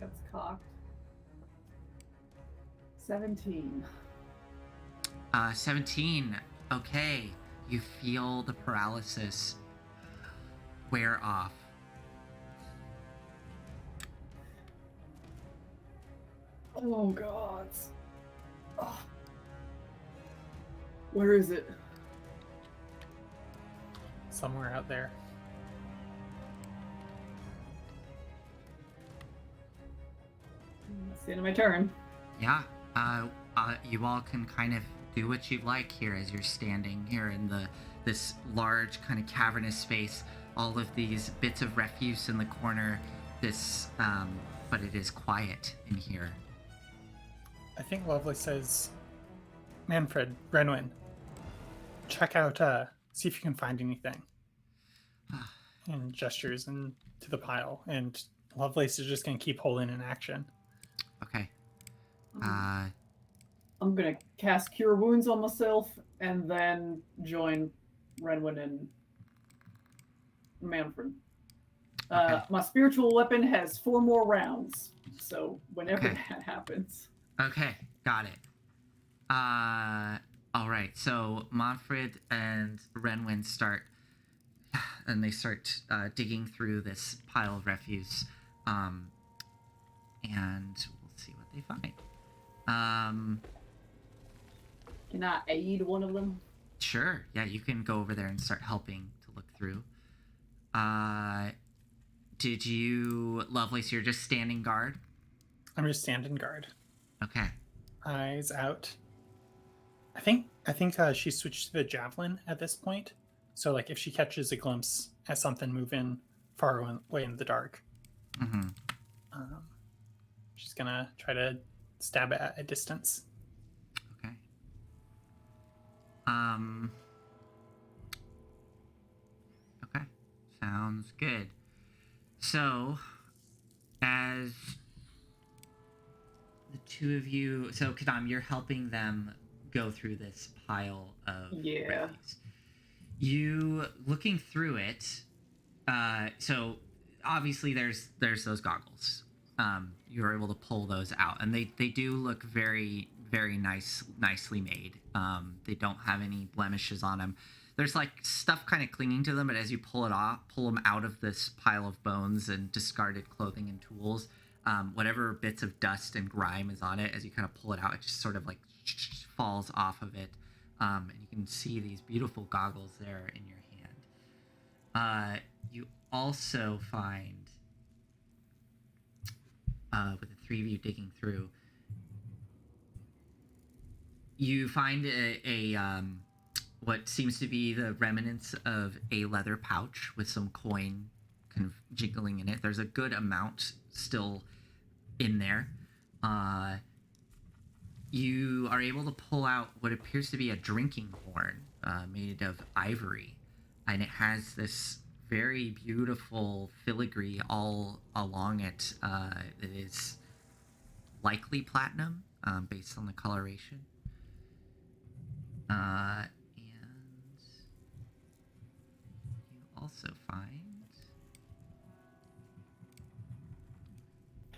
That's cocked. 17. 17. Okay. You feel the paralysis wear off. Oh god. Oh. Where is it? Somewhere out there. It's the end of my turn. Yeah. You all can kind of do what you like here as you're standing here in this large kind of cavernous space. All of these bits of refuse in the corner. But it is quiet in here. I think Lovelace says, Manfred, Renwin, check out, see if you can find anything. And gestures into the pile. And Lovelace is just going to keep holding in action. Okay. I'm gonna cast Cure Wounds on myself and then join Renwin and Manfred. Okay. My spiritual weapon has 4 more rounds, so whenever Okay. that happens. Okay, got it. All right. So Manfred and Renwin start digging through this pile of refuse, and we'll see what they find. Can I aid one of them? Sure. Yeah, you can go over there and start helping to look through. Did you, Lovelace? You're just standing guard. I'm just standing guard. Okay. Eyes out. I think she switched to the javelin at this point. So like if she catches a glimpse at something moving far away in the dark, Mm-hmm. she's gonna try to stab it at a distance. Okay. Okay. Sounds good. So, as the two of you, so Quidam, you're helping them go through this pile of refuse. You looking through it. So obviously there's those goggles. You're able to pull those out, and they do look very, very nicely made. They don't have any blemishes on them. There's like stuff kind of clinging to them, but as you pull them out of this pile of bones and discarded clothing and tools, whatever bits of dust and grime is on it, as you kind of pull it out, it just sort of like falls off of it. And you can see these beautiful goggles there in your hand. You also find, with the three of you digging through, you find a what seems to be the remnants of a leather pouch with some coin kind of jiggling in it. There's a good amount still in there. You are able to pull out what appears to be a drinking horn made of ivory, and it has this very beautiful filigree all along it. It is likely platinum, based on the coloration. And you also find...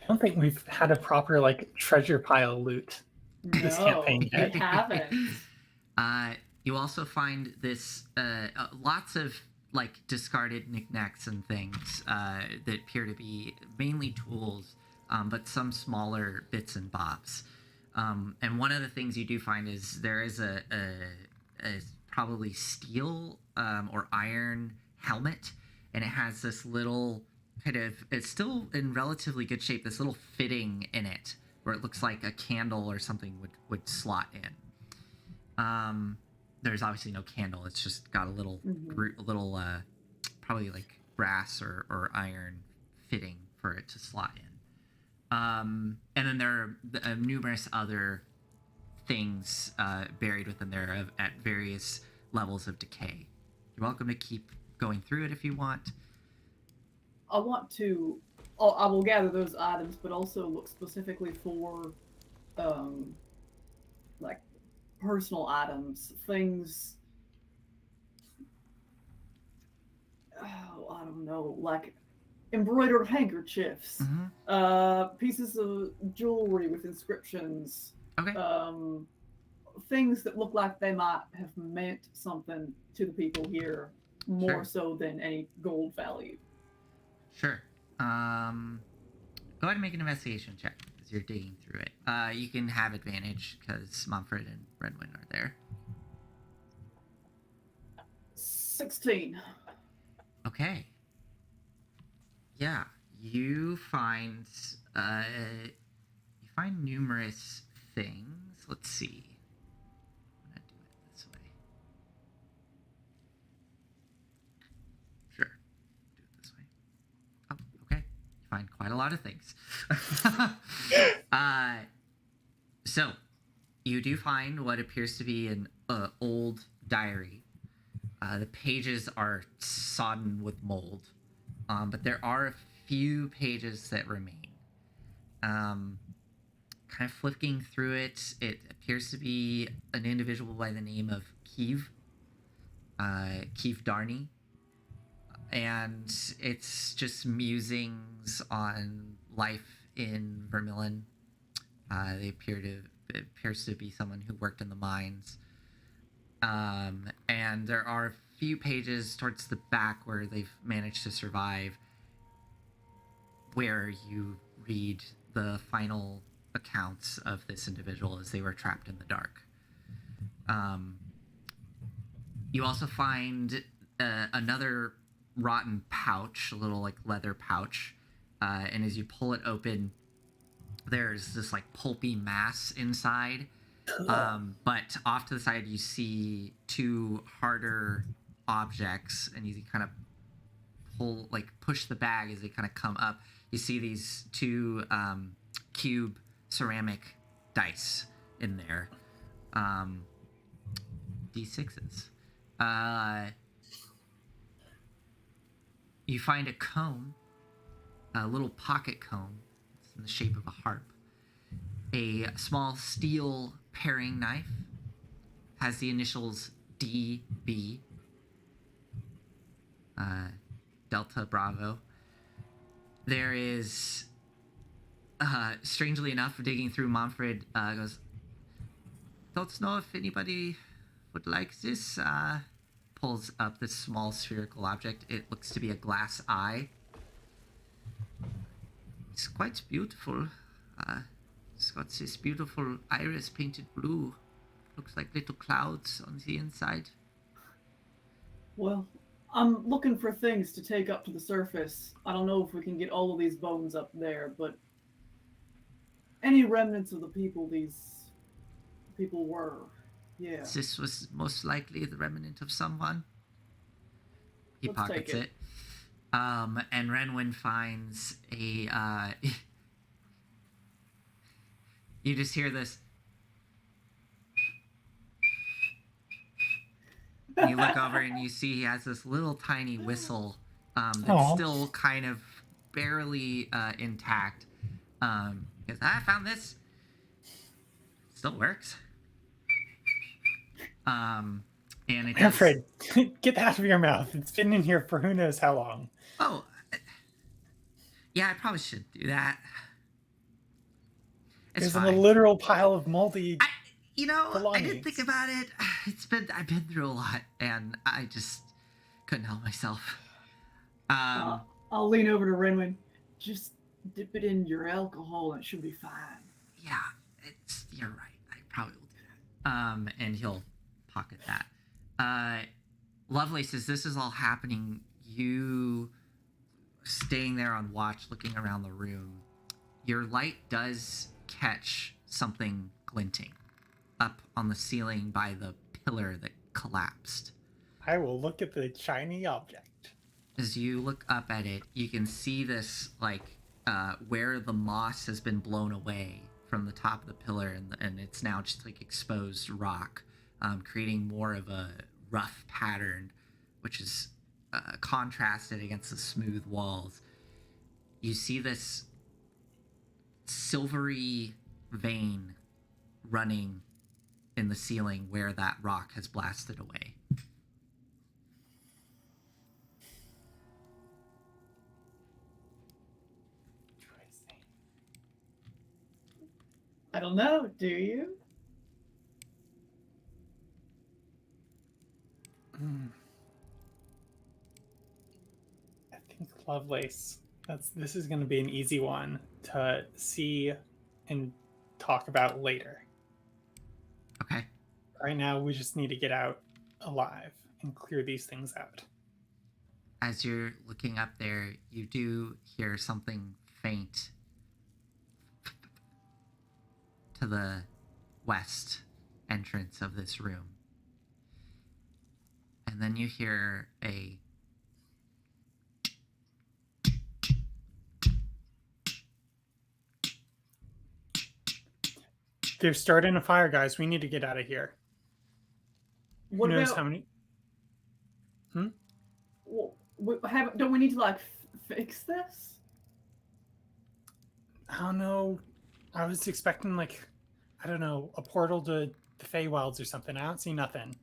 I don't think we've had a proper like treasure pile loot this No, campaign we yet. haven't. You also find this lots of like discarded knickknacks and things that appear to be mainly tools, but some smaller bits and bobs. And one of the things you do find is there is a probably steel or iron helmet, and it has this little kind of, it's still in relatively good shape, this little fitting in it where it looks like a candle or something would slot in. There's obviously no candle, it's just got a little probably like brass or iron fitting for it to slot in. And then there are numerous other things buried within there at various levels of decay. You're welcome to keep going through it if you want. I will gather those items, but also look specifically for, like, personal items, things. Oh, I don't know, like embroidered handkerchiefs, pieces of jewelry with inscriptions. Okay. Things that look like they might have meant something to the people here more so than any gold value. Sure. Go ahead and make an investigation check as you're digging through it. You can have advantage because Manfred and Renwin are there. 16. Okay. Yeah, you find numerous things. Let's see. I'm gonna do it this way. Sure. Do it this way. Oh, okay. You find quite a lot of things. So you do find what appears to be an old diary. The pages are sodden with mold, but there are a few pages that remain. Kind of flipping through it, it appears to be an individual by the name of Kiev Darney, and it's just musings on life in Vermeillon. It appears to be someone who worked in the mines. And there are a few pages towards the back where they've managed to survive, where you read the final accounts of this individual as they were trapped in the dark. You also find another rotten pouch, a little like leather pouch, and as you pull it open, there's this like pulpy mass inside. But off to the side, you see two harder objects, and you kind of push the bag as they kind of come up. You see these two cube ceramic dice in there, D6s. You find a comb, a little pocket comb. It's in the shape of a harp. A small steel paring knife, has the initials DB, Delta Bravo. There is, strangely enough, digging through, Manfred goes, don't know if anybody would like this. Pulls up this small spherical object. It looks to be a glass eye. It's quite beautiful. It's got this beautiful iris painted blue. Looks like little clouds on the inside. Well, I'm looking for things to take up to the surface. I don't know if we can get all of these bones up there, but any remnants of the people these people were, yeah. This was most likely the remnant of someone. He Let's pockets take it. And Renwin finds a. You just hear this. You look over and you see he has this little tiny whistle that's Aw. still kind of barely intact. Because I found this. Still works. And it does. Alfred, get that out of your mouth. It's been in here for who knows how long. Oh, yeah, I probably should do that. It's There's fine. a literal pile of moldy. I didn't belongings. think about it. I've been through a lot, and I just couldn't help myself. I'll lean over to Renwin. Just dip it in your alcohol and it should be fine. Yeah, you're right. I probably will do that. And he'll pocket that. Lovelace, as this is all happening, you staying there on watch, looking around the room, your light does catch something glinting up on the ceiling by the pillar that collapsed. I will look at the shiny object. As you look up at it, you can see this, where the moss has been blown away from the top of the pillar, and it's now just exposed rock, creating more of a rough pattern, which is contrasted against the smooth walls. You see this silvery vein running in the ceiling where that rock has blasted away. I don't know, do you? I think Lovelace. This is going to be an easy one to see and talk about later. Okay. Right now, we just need to get out alive and clear these things out. As you're looking up there, you do hear something faint to the west entrance of this room. And then you hear a They're starting a fire, guys. We need to get out of here. What Who knows about, how many? don't we need to fix this? I don't know. I was expecting I don't know, a portal to the Feywilds or something. I don't see nothing.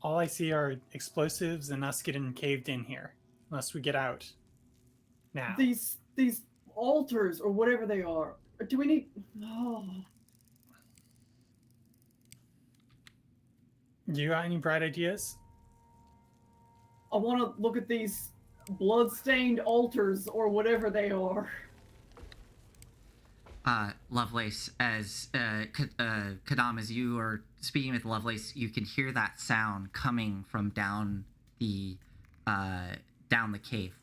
All I see are explosives and us getting caved in here. Unless we get out now. These altars or whatever they are. Do we need? Oh, You got any bright ideas? I want to look at these blood-stained altars or whatever they are. Lovelace, as Quidam, as you are speaking with Lovelace, you can hear that sound coming from down the cave.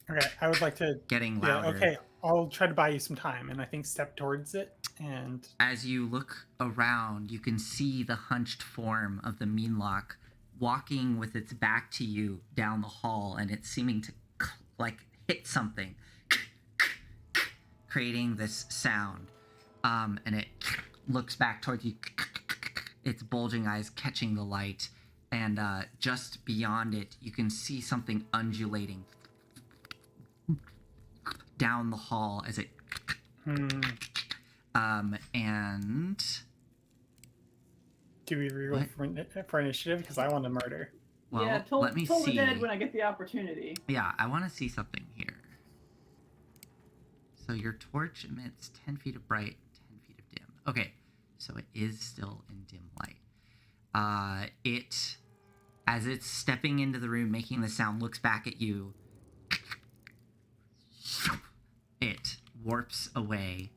Okay, I would like to getting louder. Yeah, okay, I'll try to buy you some time, and I think step towards it. And as you look around, you can see the hunched form of the meenlock walking with its back to you down the hall, and it's seeming to hit something, creating this sound. And it looks back towards you, its bulging eyes catching the light, and just beyond it, you can see something undulating down the hall as it. And do we reroll for initiative? Because I want to murder. Well, yeah, let me told see. the dead when I get the opportunity. Yeah, I want to see something here. So your torch emits 10 feet of bright, 10 feet of dim. Okay, so it is still in dim light. It, as it's stepping into the room, making the sound, looks back at you. It warps away.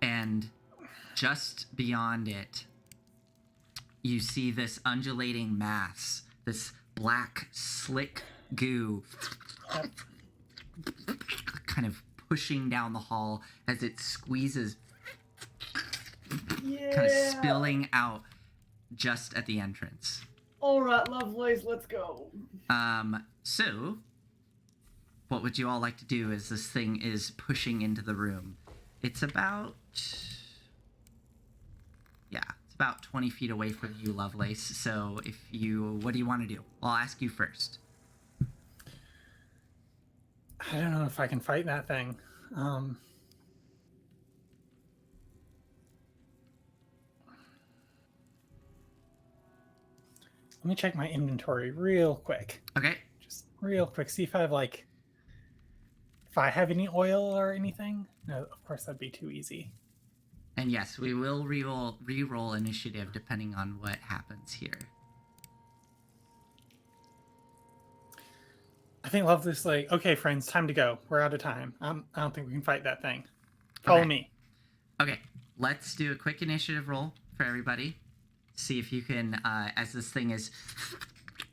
And just beyond it, you see this undulating mass, this black, slick goo kind of pushing down the hall as it squeezes, kind of spilling out just at the entrance. All right, Lovelace, let's go. So what would you all like to do as this thing is pushing into the room? It's about 20 feet away from you, Lovelace. So what do you want to do? I'll ask you first. I don't know if I can fight that thing. Let me check my inventory real quick. Okay. Just real quick. See if I have any oil or anything. No, of course that'd be too easy. And yes, we will re-roll initiative depending on what happens here. I think Lovelace is like, okay, friends, time to go. We're out of time. I don't think we can fight that thing. Follow me. Okay, let's do a quick initiative roll for everybody. See if you can, as this thing is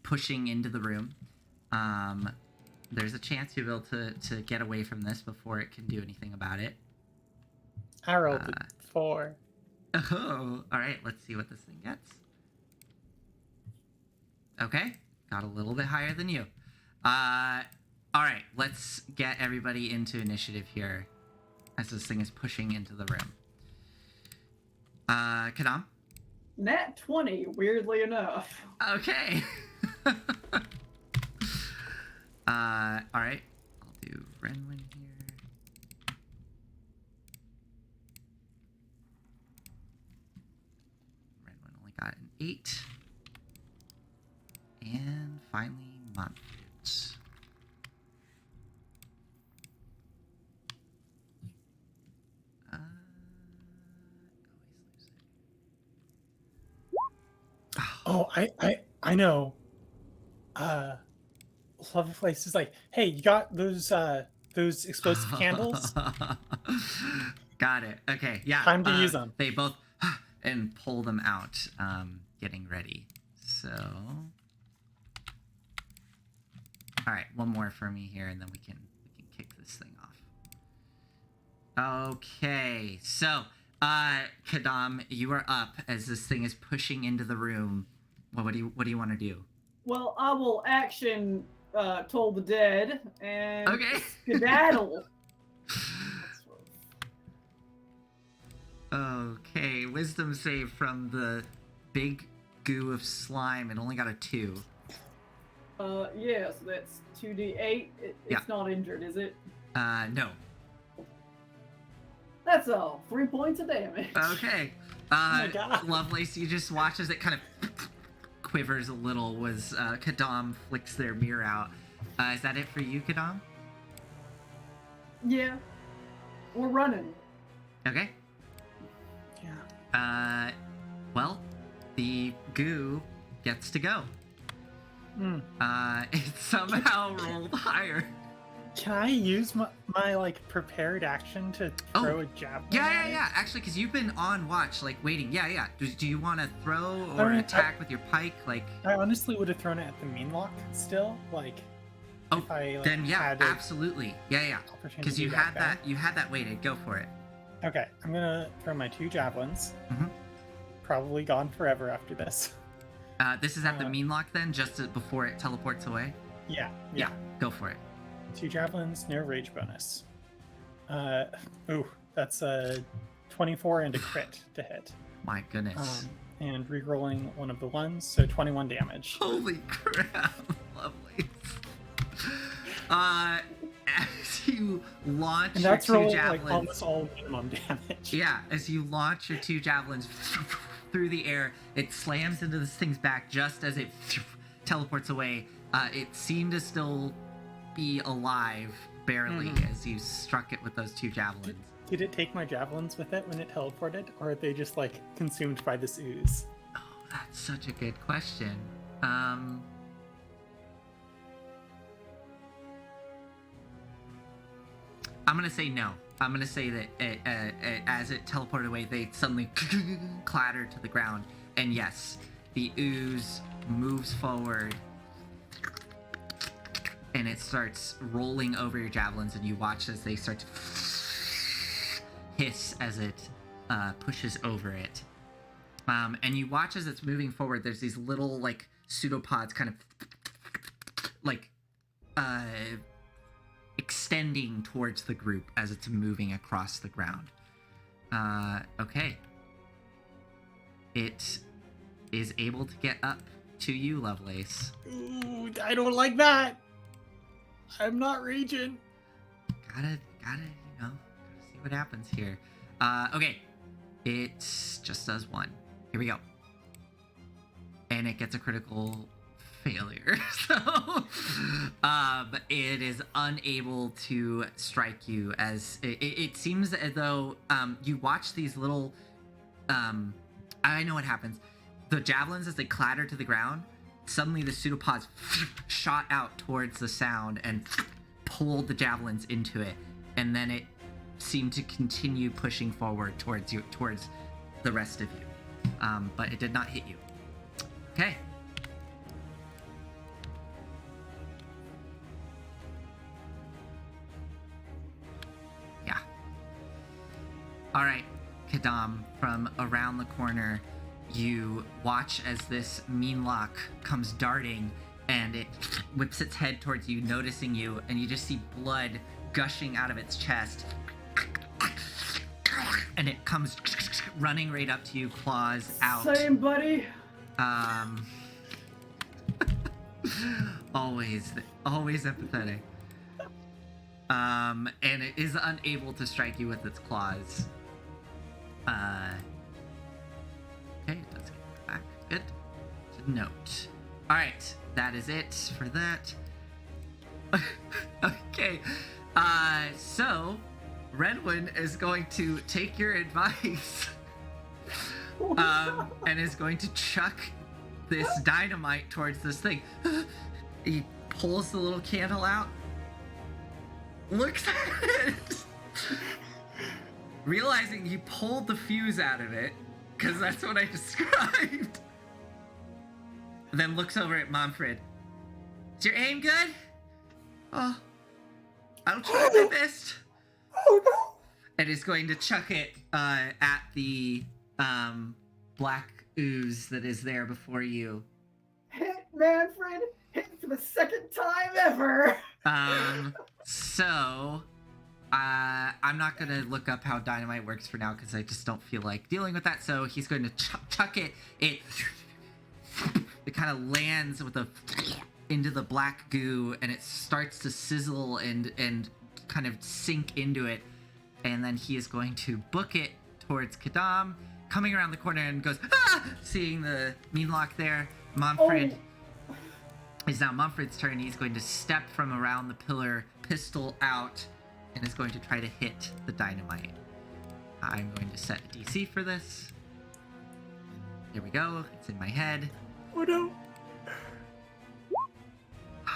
pushing into the room, there's a chance you'll be able to get away from this before it can do anything about it. I rolled a 4. Oh, all right, let's see what this thing gets. Okay, got a little bit higher than you. All right, let's get everybody into initiative here as this thing is pushing into the room. Quidam? Nat 20, weirdly enough. Okay. All right, I'll do Renwin here. Renwin only got an 8. And finally, Manfred. Oh, I know. Lovelace is like, hey, you got those explosive candles? Got it. Okay, yeah. Time to use them. They both and pull them out, getting ready. So, all right, one more for me here, and then we can kick this thing off. Okay, so Quidam, you are up as this thing is pushing into the room. What do you want to do? Well, I will action Toll the Dead and skedaddle. Okay, wisdom save from the big goo of slime. It only got a 2. Yeah, so that's 2d8. It's not injured, is it? No. That's all. 3 points of damage. Okay. Oh my God. Lovelace, you just watch as it kind of quivers a little as Quidam flicks their mirror out. Is that it for you, Quidam? Yeah. We're running. Okay. Yeah. Well, the goo gets to go. It somehow rolled higher. Can I use my like prepared action to throw a javelin? Yeah. Actually, because you've been on watch, like waiting. Yeah. Do you want to throw or attack with your pike? Like, I honestly would have thrown it at the meenlock still. Like, if I then had absolutely. Yeah. Because you had that weighted. Go for it. Okay, I'm gonna throw my 2 javelins. Mm-hmm. Probably gone forever after this. This is at the meenlock then, just before it teleports away. Yeah. Go for it. 2 javelins, no rage bonus. That's a 24 and a crit to hit. My goodness. And re-rolling one of the ones, so 21 damage. Holy crap! Lovely. As you launch and that's your 2 rolling javelins, like almost all minimum damage. Yeah, as you launch your 2 javelins through the air, it slams into this thing's back just as it teleports away. It seemed to still be alive, barely, as you struck it with those 2 javelins. Did it take my javelins with it when it teleported, or are they just like consumed by this ooze? Oh, that's such a good question. I'm gonna say no. I'm gonna say that as it teleported away, they suddenly clattered to the ground, and yes, the ooze moves forward, and it starts rolling over your javelins, and you watch as they start to hiss as it pushes over it. And you watch as it's moving forward. There's these little like pseudopods, kind of like extending towards the group as it's moving across the ground. Okay. It is able to get up to you, Lovelace. Ooh, I don't like that. I'm not raging. Gotta, gotta see what happens here. Okay. It just does one. Here we go. And it gets a critical failure. So, it is unable to strike you as it seems as though, you watch these little, I know what happens. The javelins, as they clatter to the ground, suddenly the pseudopods shot out towards the sound and pulled the javelins into it. And then it seemed to continue pushing forward towards you, towards the rest of you. But it did not hit you. Okay. Yeah. All right, Quidam, from around the corner, you watch as this meenlock comes darting, and it whips its head towards you, noticing you, and you just see blood gushing out of its chest. And it comes running right up to you, claws out. Same, buddy. always empathetic. And it is unable to strike you with its claws. Okay, let's get back. Good. To note. Alright, that is it for that. Okay. So Renwin is going to take your advice. And is going to chuck this dynamite towards this thing. He pulls the little candle out, looks at it, realizing he pulled the fuse out of it, because that's what I described. Then looks over at Manfred. Is your aim good? Oh, I'll try my best. Oh no! And is going to chuck it at the black ooze that is there before you. Hit, Manfred. Hit for the second time ever. So I'm not gonna look up how dynamite works for now because I just don't feel like dealing with that. So he's going to chuck it. It kind of lands with into the black goo, and it starts to sizzle and kind of sink into it. And then he is going to book it towards Quidam, coming around the corner, and goes, ah! Seeing the meenlock there. Manfred. It's now Manfred's turn. He's going to step from around the pillar, pistol out, and is going to try to hit the dynamite. I'm going to set a DC for this. There we go. It's in my head. Oh no! He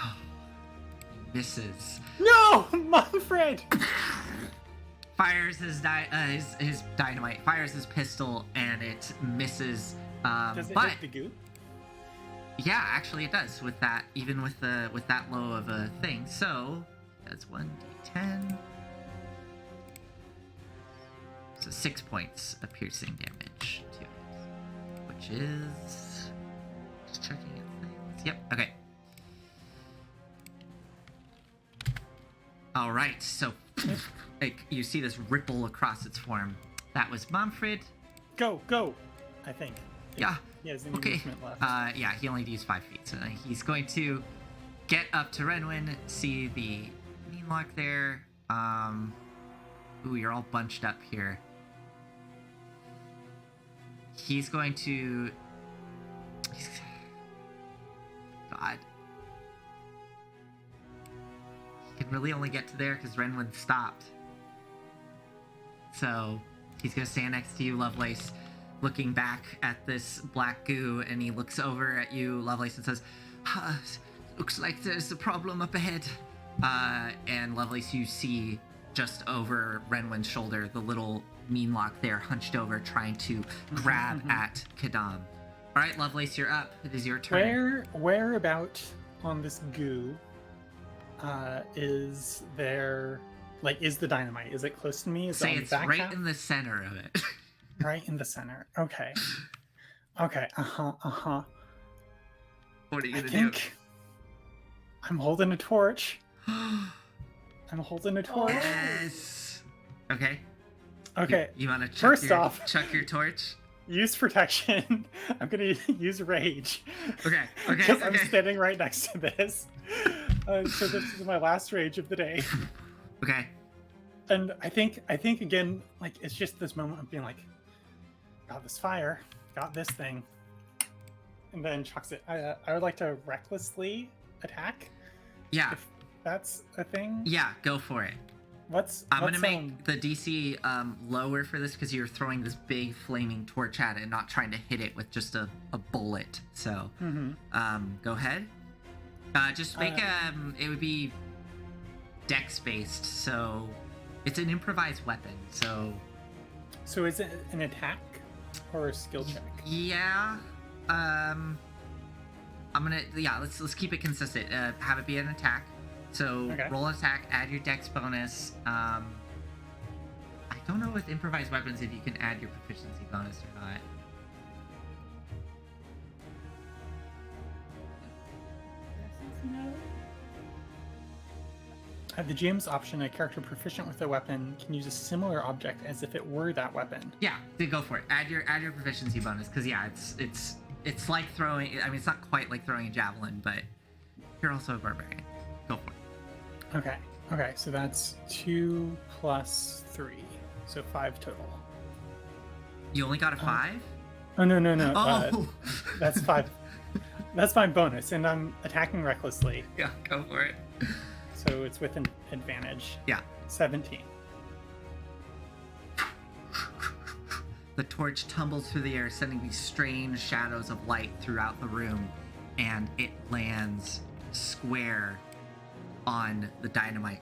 misses. No, Manfred! Fires his dynamite, fires his pistol, and it misses. Does it hit the goo? Yeah, actually it does with that, even with that low of a thing. So that's 1d10. So 6 points of piercing damage to it, which is just checking its things. Yep. Okay. All right. So like you see this ripple across its form. That was Manfred. Go! I think. Yeah. He has any Okay. movement left. Yeah, he only used 5 feet, so he's going to get up to Renwin, see the meenlock there. Ooh, you're all bunched up here. He's going to... God. He can really only get to there because Renwin stopped. So, he's going to stand next to you, Lovelace, looking back at this black goo, and he looks over at you, Lovelace, and says, looks like there's a problem up ahead. And Lovelace, you see just over Renwin's shoulder, the little meenlock there hunched over, trying to grab at Quidam. All right, Lovelace, you're up. It is your turn. Where about on this goo is there, like, is the dynamite? Is it close to me? Is Say it on it's the back right half? in the center of it. Right in the center. Okay. What are you I gonna do? think I'm holding a torch. I'm holding a torch. Yes. Okay. Okay. You want to First off, chuck your torch? use protection. I'm gonna use rage. Okay. Because I'm standing right next to this. So this is my last rage of the day. Okay. And I think again, like it's just this moment of being like, got this fire, got this thing, and then chucks it. I would like to recklessly attack. Yeah. If that's a thing. Yeah, go for it. I'm gonna make the DC lower for this because you're throwing this big flaming torch at it, not trying to hit it with just a bullet. So, go ahead. Just make it would be dex based, so it's an improvised weapon. So is it an attack or a skill check? Yeah. Let's keep it consistent. Have it be an attack. So roll an attack, add your dex bonus. I don't know with improvised weapons if you can add your proficiency bonus or not. At the GM's option, a character proficient with a weapon can use a similar object as if it were that weapon. Yeah, then go for it. Add your proficiency bonus because it's like throwing. I mean, it's not quite like throwing a javelin, but you're also a barbarian. Go for it. Okay, so that's 2 plus 3, so 5 total. You only got a 5? No. Oh, that's 5. That's my bonus, and I'm attacking recklessly. Yeah, go for it. So it's with an advantage. Yeah. 17. The torch tumbles through the air, sending these strange shadows of light throughout the room, and it lands square on the dynamite.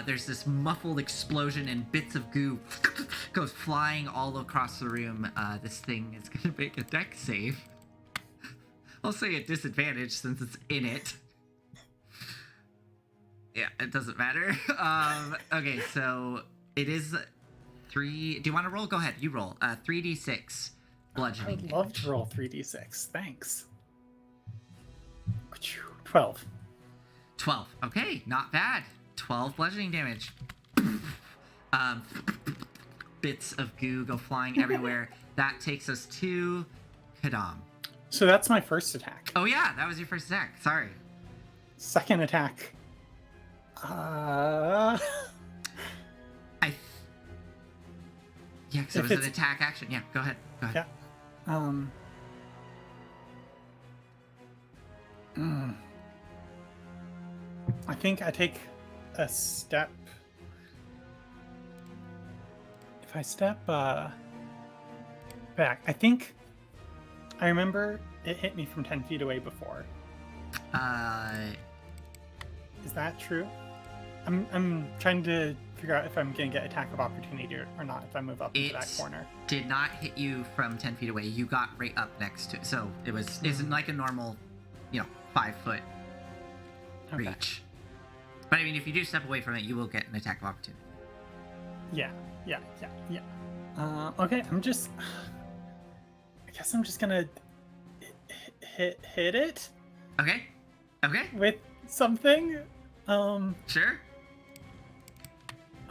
There's this muffled explosion and bits of goo goes flying all across the room. This thing is gonna make a dex save. I'll say at disadvantage since it's in it. Yeah, it doesn't matter. Okay, so it is 3. Do you want to roll? Go ahead, you roll. 3d6 bludgeoning. I'd love to roll 3d6. Thanks. 12. 12. Okay, not bad. 12 bludgeoning damage. Bits of goo go flying everywhere. That takes us to Quidam. So that's my first attack. Oh yeah, that was your first attack. Sorry. Second attack. Yeah, because it was an attack action. Yeah, go ahead. Yeah. I think I take a step. If I step back, I think I remember it hit me from 10 feet away before. Is that true? I'm trying to figure out if I'm gonna get attack of opportunity or not if I move up into that corner. Did not hit you from 10 feet away. You got right up next to it. So it isn't like a normal, 5-foot reach. But I mean, if you do step away from it, you will get an attack of opportunity. Yeah. Okay, I guess I'm just gonna hit it. Okay. With something. Sure.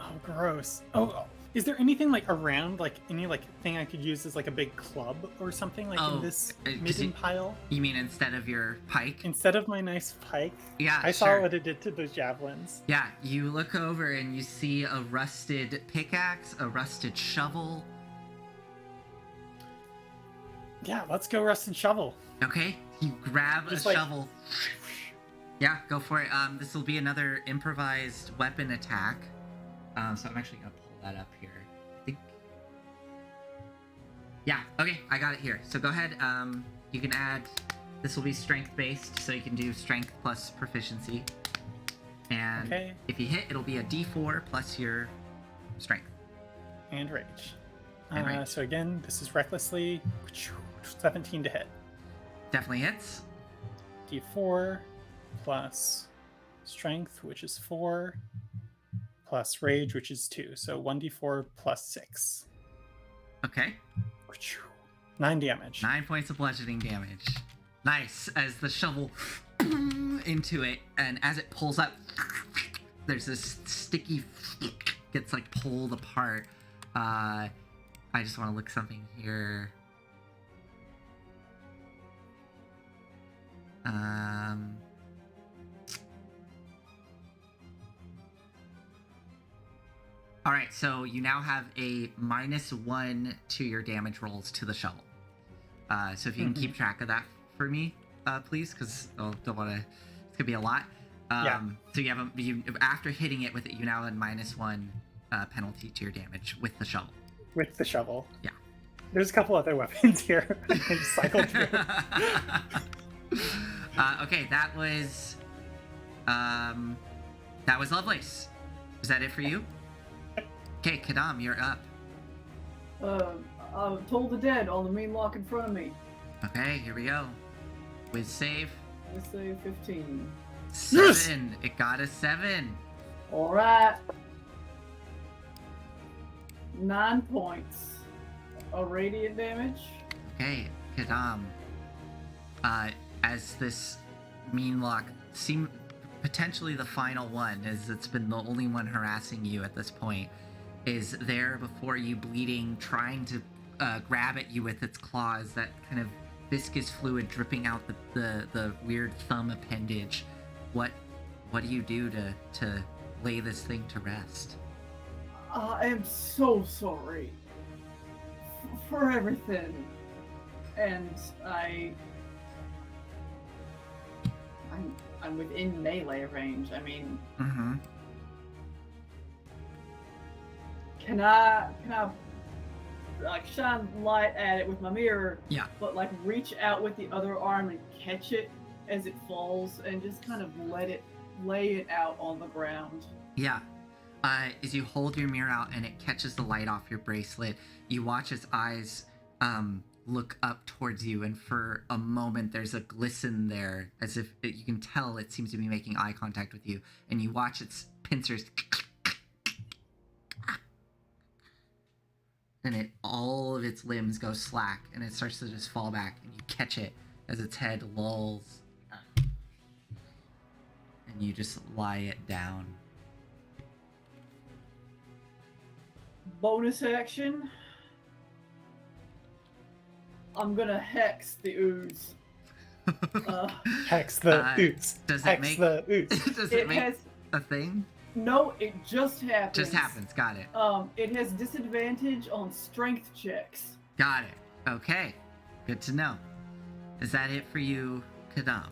Oh, gross. Oh, is there anything like around, like any like thing I could use as like a big club or something like in this midden pile? You mean instead of your pike? Instead of my nice pike? Yeah, I saw what it did to those javelins. Yeah, you look over and you see a rusted pickaxe, a rusted shovel. Yeah, let's go rusted shovel. Okay, you grab a shovel. Yeah, go for it. This will be another improvised weapon attack. So I'm actually gonna pull that up here. I think. Yeah. Okay, I got it here. So go ahead. You can add. This will be strength based, so you can do strength plus proficiency. And if you hit, it'll be a D4 plus your strength. And rage. So again, this is recklessly 17 to hit. Definitely hits. D4 plus strength, which is 4, plus rage, which is 2. So 1d4 plus 6. Okay. 9 damage. 9 points of bludgeoning damage. Nice. As the shovel into it, and as it pulls up, there's this sticky gets like pulled apart. I just want to look something here. All right, so you now have a -1 to your damage rolls to the shovel. So if you can keep track of that for me, please, because I don't want to. It's gonna be a lot. So you have after hitting it with it, you now have a -1 penalty to your damage with the shovel. With the shovel. Yeah. There's a couple other weapons here. I just cycled through. Okay, that was Lovelace. Is that it for you? Okay, Quidam, you're up. I've told the dead on the meenlock in front of me. Okay, here we go. With save. Let's say 15. 7. Yes! It got a 7. All right. 9 points of radiant damage. Okay, Quidam. As this meenlock seemed potentially the final one, as it's been the only one harassing you at this point, is there before you, bleeding, trying to grab at you with its claws, that kind of viscous fluid dripping out the weird thumb appendage. What do you do to lay this thing to rest? I am so sorry for everything, and I'm within melee range. I mean, can I like shine light at it with my mirror? Yeah. But like reach out with the other arm and catch it as it falls, and just kind of lay it out on the ground. Yeah. As you hold your mirror out and it catches the light off your bracelet, you watch its eyes look up towards you, and for a moment there's a glisten there, as if you can tell it seems to be making eye contact with you, and you watch its pincers, and all of its limbs go slack, and it starts to just fall back, and you catch it as its head lolls, and you just lie it down. Bonus action. I'm gonna hex the ooze. Hex the ooze. Does hex it make the ooze? Does it make a thing? No, it just happens. Just happens. Got it. It has disadvantage on strength checks. Got it. Okay. Good to know. Is that it for you, Quidam?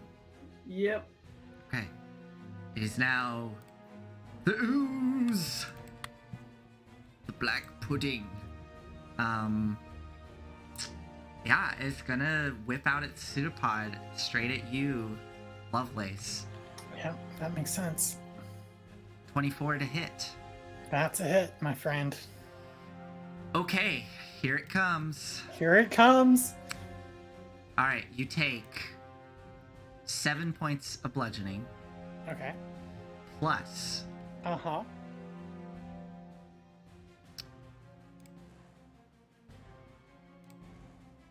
Yep. Okay. It is now the ooze. The black pudding. Yeah, it's gonna whip out its pseudopod straight at you, Lovelace. Yeah, that makes sense. 24 to hit. That's a hit, my friend. Okay, here it comes. Here it comes. All right, you take 7 points of bludgeoning. Okay. Plus.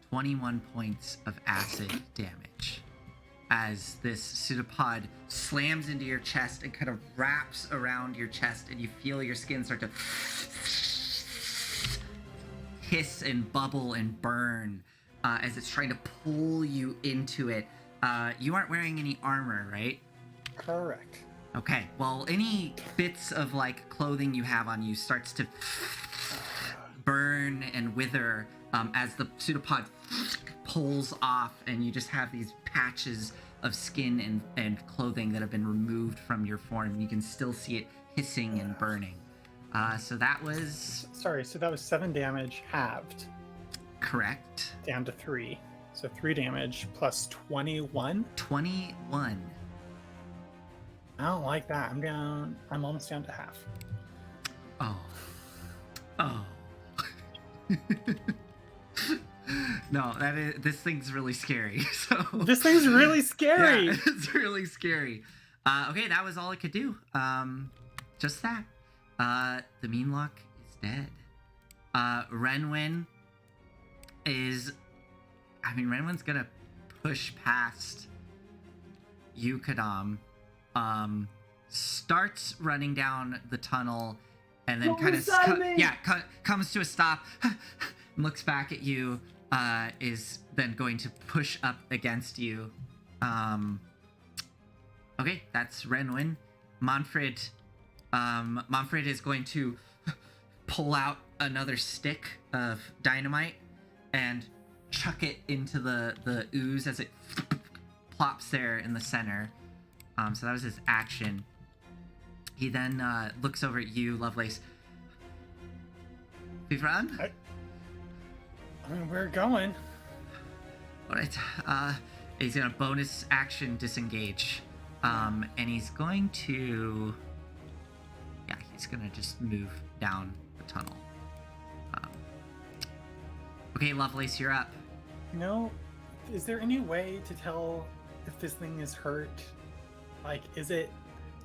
21 points of acid damage as this pseudopod slams into your chest and kind of wraps around your chest, and you feel your skin start to hiss and bubble and burn as it's trying to pull you into it. You aren't wearing any armor, right? Correct. Okay, well, any bits of like clothing you have on you starts to burn and wither as the pseudopod pulls off, and you just have these patches of skin and clothing that have been removed from your form. You can still see it hissing and burning. So that was... Sorry, so that was 7 damage halved. Correct. Down to 3. So 3 damage plus 21? 21. I don't like that. I'm almost down to half. Oh. No, this thing's really scary. So this thing's really scary. Yeah, it's really scary. Okay, that was all it could do. Just that. The meenlock is dead. Renwin is... Renwin's gonna push past you, Quidam, starts running down the tunnel, and then kind of comes to a stop, looks back at you, is then going to push up against you. Okay, that's Renwin. Manfred is going to pull out another stick of dynamite and chuck it into the ooze as it plops there in the center. So that was his action. He then looks over at you, Lovelace. We've run? I mean, we're going. Alright, he's gonna bonus action disengage. And he's going to... Yeah, he's gonna just move down the tunnel. Okay, Lovelace, you're up. Is there any way to tell if this thing is hurt? Like, is it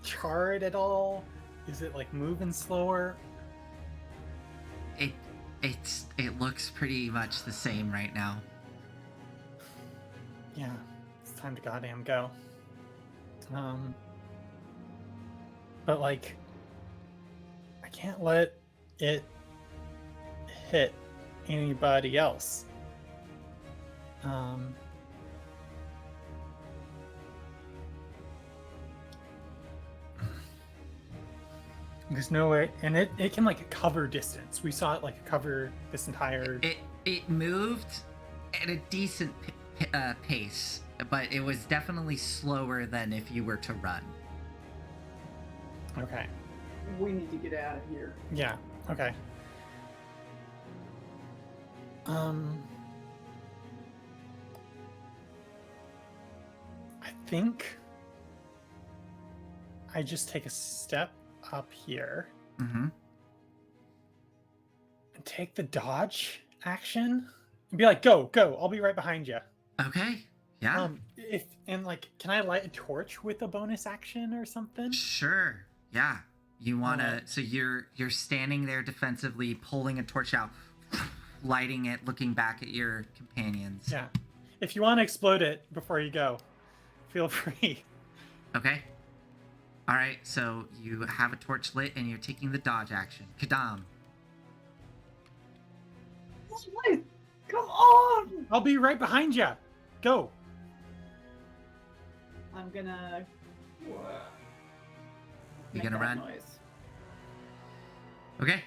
charred at all? Is it, like, moving slower? It looks pretty much the same right now. Yeah, it's time to goddamn go. But, like, I can't let it hit anybody else. There's no way, and it can like cover distance. We saw it like cover this entire. It moved at a decent pace, but it was definitely slower than if you were to run. Okay. We need to get out of here. Yeah. Okay. I think I just take a step up here and take the dodge action and be like, go, I'll be right behind you. Okay. Yeah. Can I light a torch with a bonus action or something? Sure. Yeah. You wanna? So you're standing there defensively, pulling a torch out, lighting it, looking back at your companions. Yeah. If you want to explode it before you go, feel free. Okay. All right. So you have a torch lit, and you're taking the dodge action. Quidam. Wait, come on! I'll be right behind you. Go. I'm gonna. You gonna run? Noise. Okay.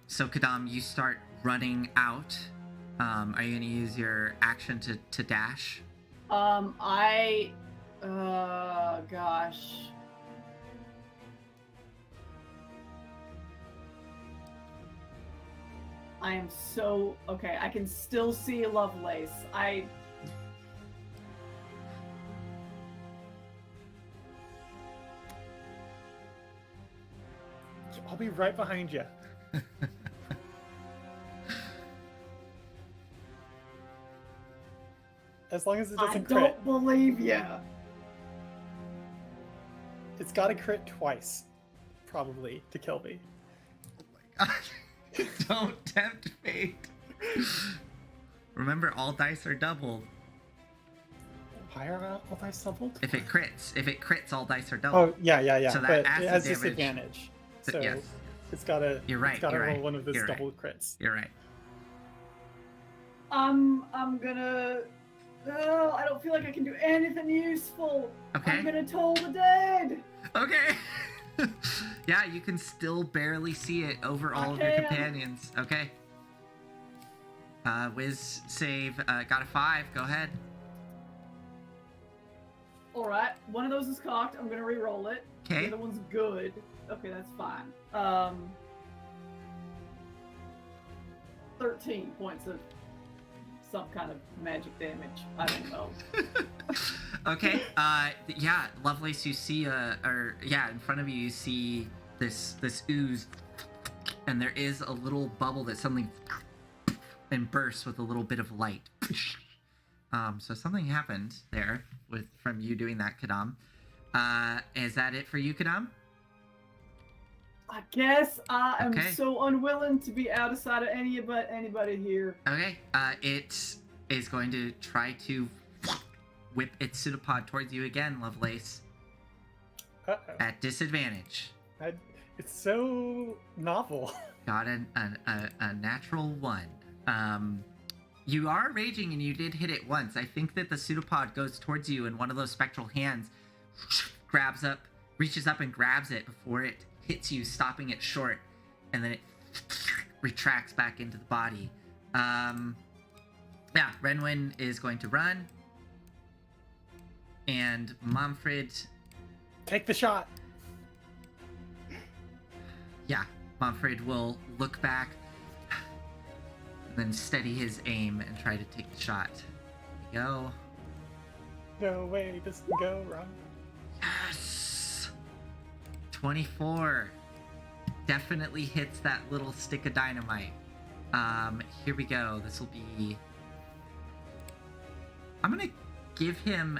So Quidam, you start running out. Are you gonna use your action to dash? Gosh. I am so okay. I can still see Lovelace. I'll be right behind you. As long as it doesn't crit. I don't believe you. It's got to crit twice, probably, to kill me. Oh my god. Don't tempt fate. Remember, all dice are doubled. Why are all dice doubled? If it crits, all dice are doubled. Oh, yeah. So that but it acid has damage- disadvantage. So yes. it's got to You're right, It's got to you're roll right, one of those you're right. double crits. You're right. I'm gonna. Oh, I don't feel like I can do anything useful. Okay. I'm gonna toll the dead. Okay. Yeah, you can still barely see it over all of your companions. Okay. Wiz save, got a 5. Go ahead. All right, one of those is cocked. I'm gonna re-roll it. Okay. The other one's good. Okay, that's fine. 13 points of some kind of magic damage. I don't know. Okay. Yeah, Lovelace, you see, in front of you, you see this ooze, and there is a little bubble that suddenly and bursts with a little bit of light. So something happened there from you doing that, Quidam. Is that it for you, Quidam? I guess I am Okay. so unwilling to be out of sight of anybody here. Okay. It is going to try to whip its pseudopod towards you again, Lovelace. Uh-oh. At disadvantage. It's so novel. Got a natural 1. You are raging and you did hit it once. I think that the pseudopod goes towards you and one of those spectral hands reaches up and grabs it before it hits you, stopping it short, and then it retracts back into the body. Yeah, Renwin is going to run. And Manfred... Take the shot. Yeah, Manfred will look back, and then steady his aim and try to take the shot. There we go. No way, this can go wrong. Yes! 24. Definitely hits that little stick of dynamite. Here we go. This will be... I'm gonna give him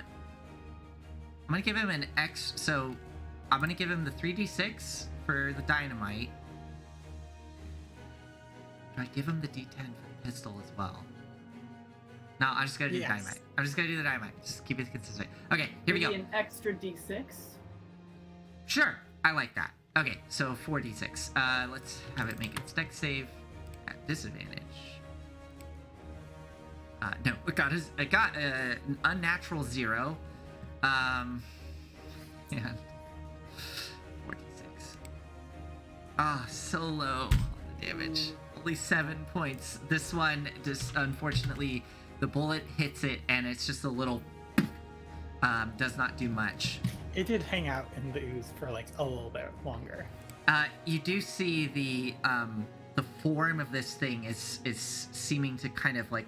an X, so I'm gonna give him the 3d6 for the dynamite. Do I give him the d10 for the pistol as well? No, I'm just gonna do the dynamite. I'm just gonna do the dynamite. Just keep it consistent. Okay, here we go. An extra d6. Sure, I like that. Okay, so 4d6. Let's have it make its dex save at disadvantage. No, it got an unnatural 0. And 46. Ah, so low on the damage. Only 7 points. This one, just unfortunately, the bullet hits it, and it's just a little. Does not do much. It did hang out in the ooze for like a little bit longer. You do see the form of this thing is seeming to kind of like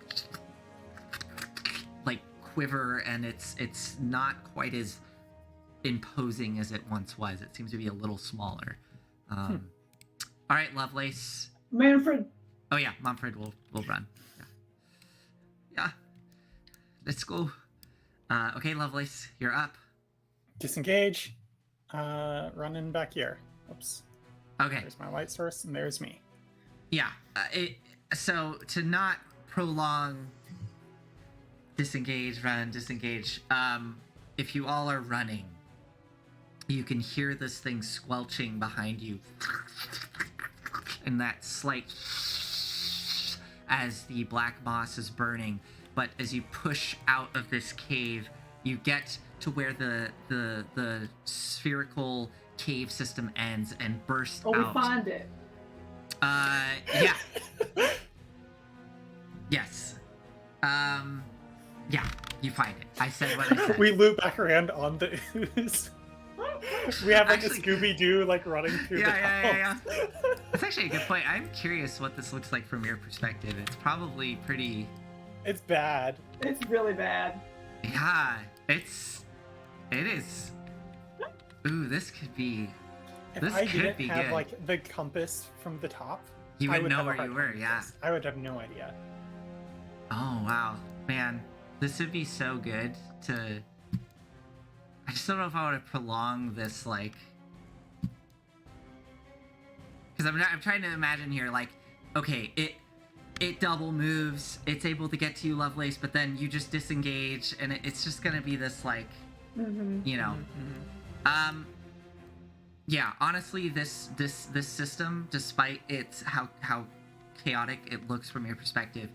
quiver, and it's not quite as imposing as it once was. It seems to be a little smaller. All right, Lovelace. Manfred. Oh yeah, Manfred will run. Yeah. Let's go. Okay, Lovelace, you're up. Disengage. Running back here. Oops. Okay. There's my light source, and there's me. Yeah. So to not prolong disengage, run, disengage. If you all are running, you can hear this thing squelching behind you, and that slight as the black moss is burning. But as you push out of this cave, you get to where the spherical cave system ends and burst out. Oh, we find it. Yeah. Yes. Yeah, you find it. I said what I said. We loop back around on the ooze. We have like Actually, a Scooby-Doo like running through the yeah. tunnels. That's actually a good point. I'm curious what this looks like from your perspective. It's probably pretty... It's bad. It's really bad. Yeah, it is. Ooh, this could be... If I didn't have like the compass from the top, You I would know have a where hard you were, time with yeah. this. I would have no idea. Oh, wow. Man, this would be so good to... I just don't know if I want to prolong this, like... Because I'm trying to imagine here, like, okay, it double moves, it's able to get to you, Lovelace, but then you just disengage, and it's just gonna be this, like, you know... Yeah, honestly, this system, despite its how chaotic it looks from your perspective,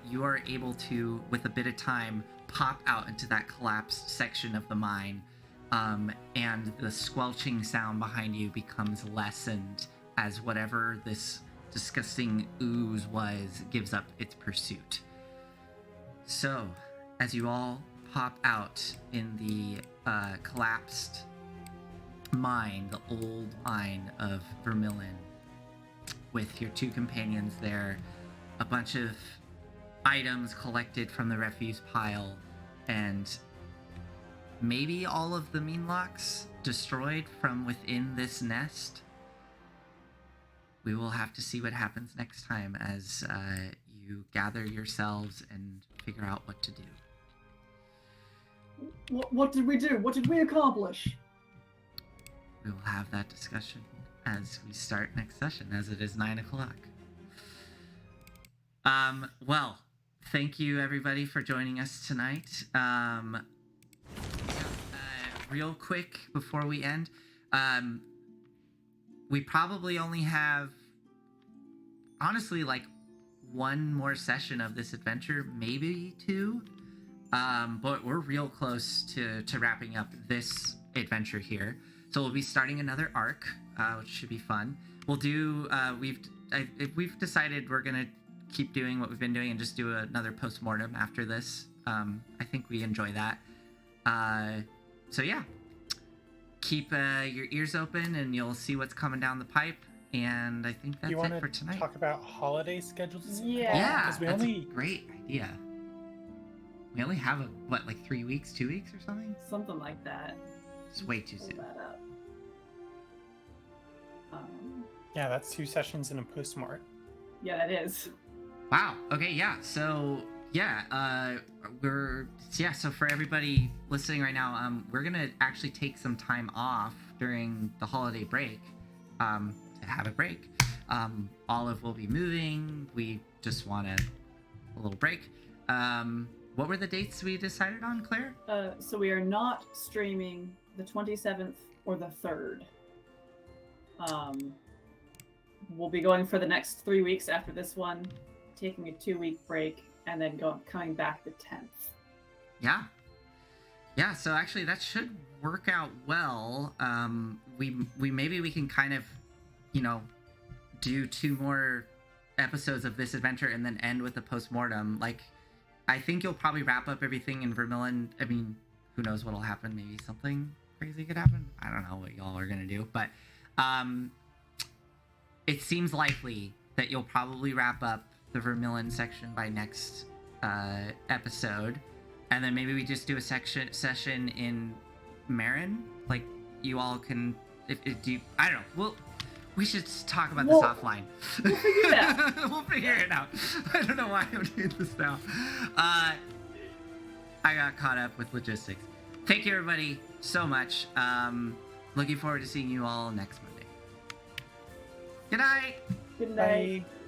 you are able to, with a bit of time, pop out into that collapsed section of the mine, and the squelching sound behind you becomes lessened as whatever this disgusting ooze was gives up its pursuit. So, as you all pop out in the collapsed mine, the old mine of Vermeillon, with your two companions there, a bunch of items collected from the refuse pile, and maybe all of the meenlocks destroyed from within this nest. We will have to see what happens next time as you gather yourselves and figure out what to do. What did we do? What did we accomplish? We will have that discussion as we start next session, as it is 9 o'clock. Well, thank you everybody for joining us tonight. Real quick before we end, we probably only have, honestly, like one more session of this adventure, maybe two, but we're real close to wrapping up this adventure here. So we'll be starting another arc, which should be fun. We'll do we've decided we're gonna keep doing what we've been doing and just do another post-mortem after this. I think we enjoy that. So yeah, keep your ears open and you'll see what's coming down the pipe. And I think that's it for tonight. Talk about holiday schedules? Yeah. Yeah, that's a great idea. We only have like 3 weeks, 2 weeks or something? Something like that. It's way too Pull soon. that up. Yeah, that's 2 sessions and a postmort. Yeah, that is. Wow. Okay, yeah. So yeah, so for everybody listening right now, we're gonna actually take some time off during the holiday break. To have a break. Olive will be moving. We just want a little break. What were the dates we decided on, Claire? So we are not streaming the 27th or the 3rd. We'll be going for the next 3 weeks after this one, taking a 2-week break, and then coming back the 10th. Yeah. Yeah, so actually that should work out well. Maybe we can kind of, do 2 more episodes of this adventure and then end with a post-mortem. Like, I think you'll probably wrap up everything in Vermeillon. I mean, who knows what'll happen? Maybe something crazy could happen. I don't know what y'all are gonna do, but it seems likely that you'll probably wrap up the Vermeillon section by next episode, and then maybe we just do a session in Marin. Like, you all can, I don't know. We should talk about this offline. We'll figure it out. We'll figure it out. I don't know why I'm doing this now. I got caught up with logistics. Thank you, everybody, so much. Looking forward to seeing you all next Monday. Good night. Good night. Bye.